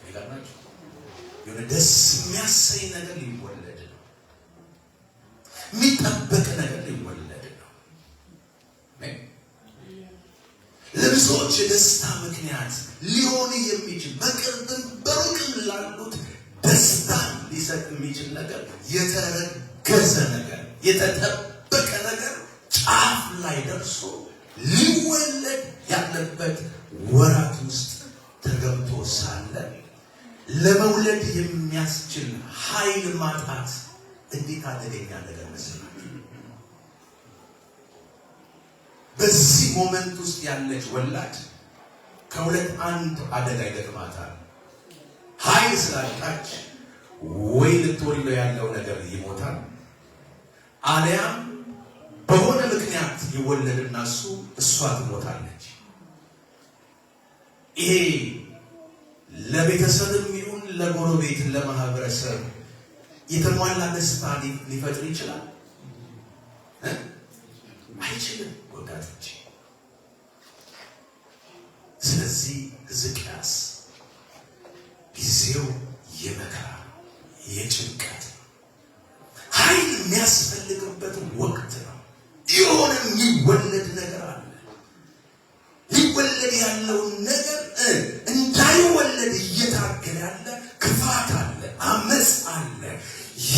ይላናችሁ የሆነ ደስ የሚያሰኝ ነገር ሊወለድ ነው። የሚጠበቅ ነገር ሊወለድ ነው። ለብዙዎች የደስታ ምክንያት ሊሆን የሚችል በቅርብም በሩቅም ላሉት ደስታን ሊሰጥ የሚችል ነገር፣ የተረገዘ ነገር፣ የተጠበቀ ነገር ጫፍ ላይ ደርሶ ሊወለድ ያለበት ወራት ውስጥ ተገብቶ ሳለ ለመውለድ የሚያስችል ኃይል ማጣት እንዴት አደገኛ ነገር መሰላችሁ! በዚህ ሞመንት ውስጥ ያለች ወላድ ከሁለት አንድ አደጋ ይገጥማታል። ኃይል ስላጣች ወይ ልትወልደው ያለው ነገር ይሞታል፣ አሊያም በሆነ ምክንያት ይወለድና እሷ ትሞታለች። ይሄ ለቤተሰብም ይሁን ለጎረቤት ለማህበረሰብ የተሟላ ደስታ ሊፈጥር ይችላል? አይችልም ወዳጆች። ስለዚህ ሕዝቅያስ ጊዜው የመከራ የጭንቀት ኃይል የሚያስፈልግበት ወቅት ነው። የሆነ የሚወለድ ነገር አለ። ሊወለድ ያለውን ነገር እንዳይወለድ እየታገለ ያለ ክፋት አለ፣ አመፅ አለ።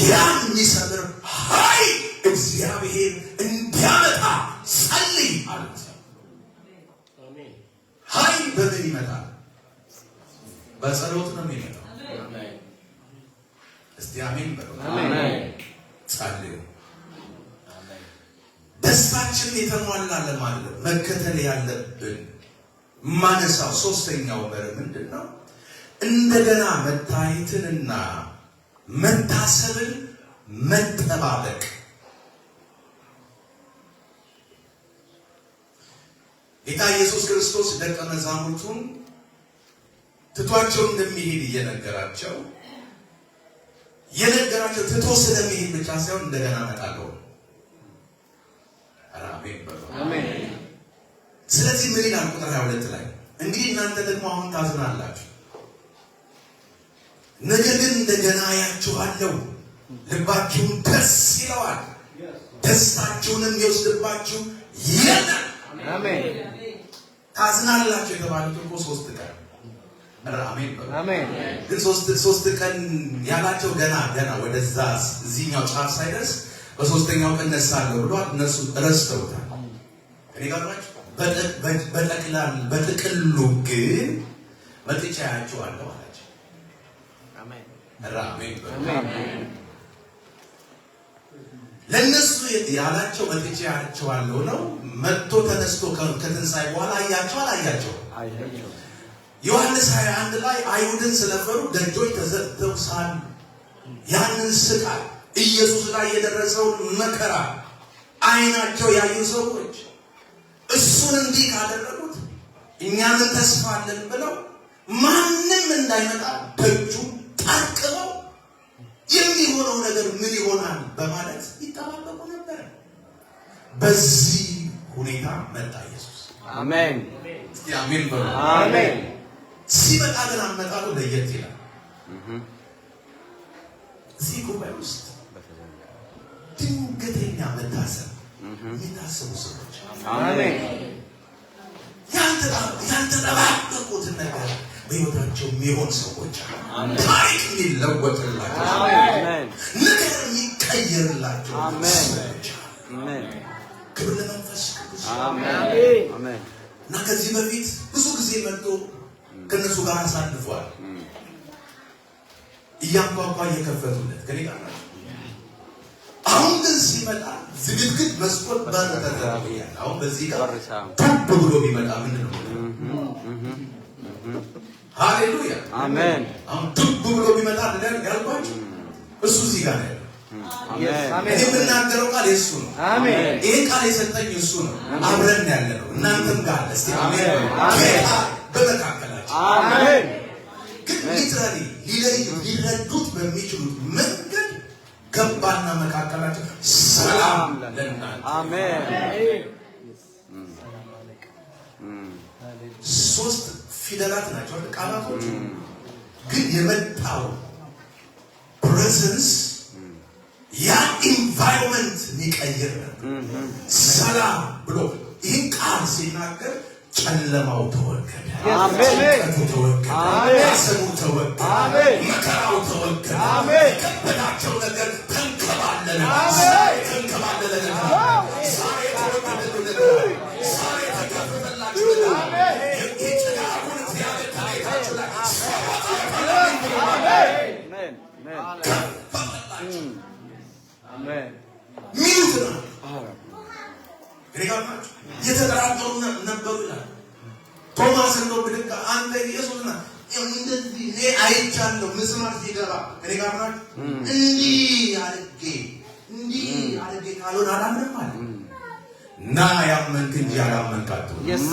ያን የሚሰብር ኃይል እግዚአብሔር እንዲያመጣ ጸልይ አሉት። ኃይል በምን ይመጣል? በጸሎት ነው የሚመጣው። እስቲ አሜን በሉ። ጸልዩ። ደስታችን የተሟላ ለማለት መከተል ያለብን ማነሳው ሶስተኛው በር ምንድን ነው? እንደገና መታየትንና መታሰብን መጠባበቅ። ጌታ ኢየሱስ ክርስቶስ ደቀ መዛሙርቱን ትቷቸው እንደሚሄድ እየነገራቸው ትቶ ስለሚሄድ ብቻ ሳይሆን እንደገና እመጣለሁ። አሜን። ስለዚህ ምን ይላል ቁጥር 22 ላይ? እንግዲህ እናንተ ደግሞ አሁን ታዝናላችሁ፣ ነገር ግን እንደገና አያችኋለሁ፣ ልባችሁን ደስ ይለዋል፣ ደስታችሁንም ይወስድባችሁ የለም። አሜን። ታዝናላችሁ የተባሉት እኮ 3 ቀን አሜን። ግን ሶስት ቀን ያላቸው ገና ወደዛ እዚህኛው ጫፍ ሳይደርስ በሶስተኛው ቀን እነሳለሁ ብሏል። እነሱ ረስተውታል። እኔ ጋር ናቸው። በጥቅሉ ግን መጥቼ አያቸዋለሁ አላቸው። አሜን። ለነሱ ያላቸው መጥቼ አያቸዋለሁ ነው። መጥቶ ተነስቶ ከትንሣኤ በኋላ አያቸው። ዮሐንስ 21 ላይ አይሁድን ስለፈሩ ደጆች ተዘግተው ሳሉ ያንን ስቃይ ኢየሱስ ላይ የደረሰውን መከራ አይናቸው ያዩ ሰዎች እሱን እንዲህ ካደረጉት እኛ ምን ተስፋ አለን ብለው ማንም እንዳይመጣ ደጁ ታቅበው የሚሆነው ነገር ምን ይሆናል በማለት ይጠባበቁ ነበር። በዚህ ሁኔታ መጣ ኢየሱስ። አሜን። እስቲ አሜን በሉ። አሜን። ሲመጣ ግን አመጣጡ ለየት ይላል። እዚህ ጉባኤ ውስጥ ድንገተኛ መታሰብ የሚታሰቡ ሰዎች አሜን፣ ያልተጠባበቁትን ነገር በሕይወታቸው የሚሆን ሰዎች ታሪክ የሚለወጥላቸው ነገር የሚቀየርላቸው ሰዎች ክብር ለመንፈስ ቅዱስ አሜን። እና ከዚህ በፊት ብዙ ጊዜ መጥቶ ከነሱ ጋር አሳልፏል። እያንኳኳ እየከፈቱለት ከኔ ጋር ናቸው። አሁን ግን ሲመጣ ዝግትግት መስኮት ባለ ተዘጋግቷል። አሁን በዚህ ጋር ቱብ ብሎ ቢመጣ ምንድን ነው? ሃሌሉያ አሜን። አሁን ቱብ ብሎ ቢመጣ ያልኳችሁ እሱ እዚህ ጋር ነው። አሜን። የምናገረው ቃል የእሱ ነው። አሜን። ይሄ ቃል የሰጠኝ እሱ ነው። አብረን ያለ ነው። እናንተም ጋር እስቲ አሜን። ጌታ በመካከላችን አሜን። ግን ሊትራሊ ሊረዱት በሚችሉት መንገድ ገባና መካከላቸው ሰላም ለእናንተ አሜን። 3 ፊደላት ናቸው ቃላቶቹ፣ ግን የመጣው ፕሬዘንስ ያ ኢንቫይሮንመንት የሚቀይር ነው። ሰላም ብሎ ይህን ቃል ሲናገር ጨለማው ተወገደ፣ ጭንቀቱ ተወገደ፣ ሐዘኑ ተወገደ፣ መከራው ተወገደ፣ የከበዳቸው ነገር ተንከባለለ። ዛሬ ተወገደልን፣ ዛሬ ተከፈተላችሁ። የጭጋጉን እግዚአብሔር ከቤታችሁ ላይ ሚሉት ነው። የተጠራጠሩ ነበሩ ይላል። ቶማስ እንደው ብድግ አንተ ኢየሱስ ነህ እንደዚህ እኔ አይቻለሁ ምስማር ሲገባ እኔ ጋር ናት እንዲህ አድርጌ ካልሆነ አላምንም ማለት እና ያመንክ እንጂ ያላመንክ አትሆንም።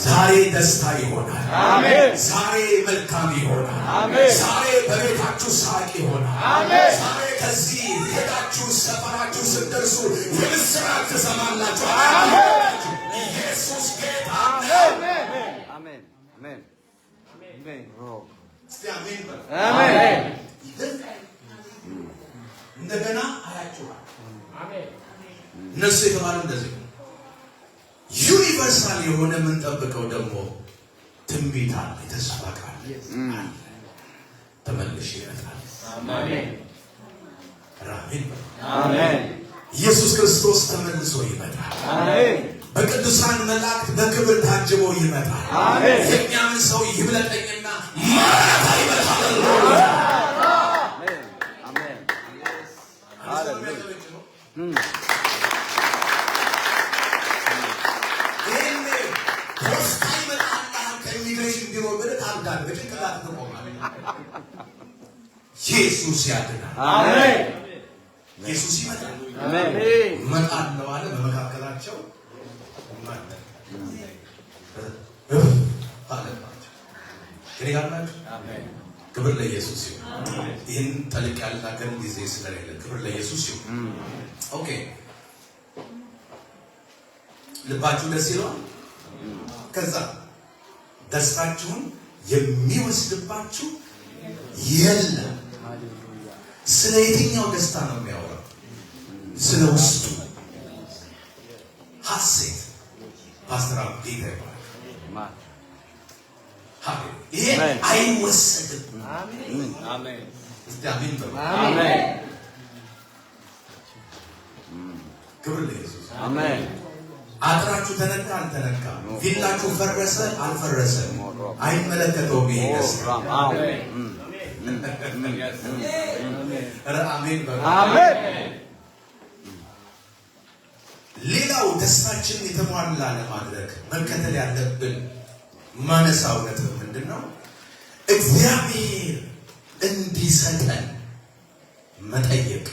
ዛሬ ደስታ ይሆናል። አሜን። ዛሬ መልካም ይሆናል። አሜን። ዛሬ በቤታችሁ ሳቅ ይሆናል። አሜን። ዛሬ ከዚህ ሄዳችሁ ሰፈራችሁ ስትደርሱ የምስራች ትሰማላችሁ። አሜን። ኢየሱስ ጌታ። አሜን። አሜን። አሜን። አሜን። እስቲ አሜን በሉ። አሜን። እንደገና አያችኋል። አሜን። እነሱ የተባለው እንደዚህ ነው። ዩኒቨርሳል የሆነ የምንጠብቀው ደግሞ ትንቢት አለ፣ የተስፋ ቃል አለ። ተመልሼ ይመጣል። አሜን። አሜን። አሜን። ኢየሱስ ክርስቶስ ተመልሶ ይመጣል። አሜን። በቅዱሳን መላእክት በክብር ታጅቦ ይመጣል። አሜን። የሚያምን ሰው ይብለጠኝና ማራታ ይመጣል። አሜን። አሜን። ሃሌሉያ። ኢየሱስ ያድናል። አሜን። ኢየሱስ ይመጣል። አሜን። መጣን ነው አለ በመካከላቸው ማለት አለባቸው። ከሪያላችሁ አሜን። ክብር ለኢየሱስ ይሁን። ይህን ጠልቅ ያልናገርን ጊዜ ስለሌለ ክብር ለኢየሱስ ይሁን። ኦኬ ልባችሁ ደስ ይለዋል። ከዛ ደስታችሁን የሚወስድባችሁ የለም። ስለ የትኛው ደስታ ነው የሚያወራው? ስለ ውስጡ ሐሴት ፓስተር ጌታ ይባላል። ይሄ አይወሰድም። አሜን። አሜን። እስቲ አሜን በሉ። አሜን። ክብር ለኢየሱስ። አሜን። አጥራችሁ ተነካ አልተነካ፣ ቪላችሁ ፈረሰ አልፈረሰ አይመለከተውም። ይሄ ደስታ አሜን። አሜን በሉ። አሜን። ሌላው ደስታችንን የተሟላ ለማድረግ መከተል ያለብን ማነሳው ነጥብ ምንድን ነው? እግዚአብሔር እንዲሰጠን መጠየቅ።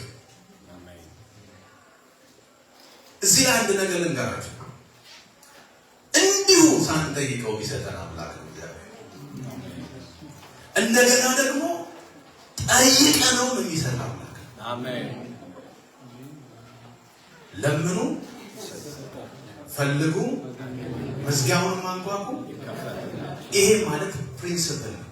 እዚህ ላይ አንድ ነገር ልንገራችሁ። እንዲሁ ሳንጠይቀው ቢሰጠን አምላክ ነው እግዚአብሔር። እንደገና ደግሞ ጠይቀነው የሚሰጥ አምላክ ነው። አሜን። ለምኑ፣ ፈልጉ፣ መዝጊያውን አንኳኩ። ይሄ ማለት ፕሪንሲፕል ነው።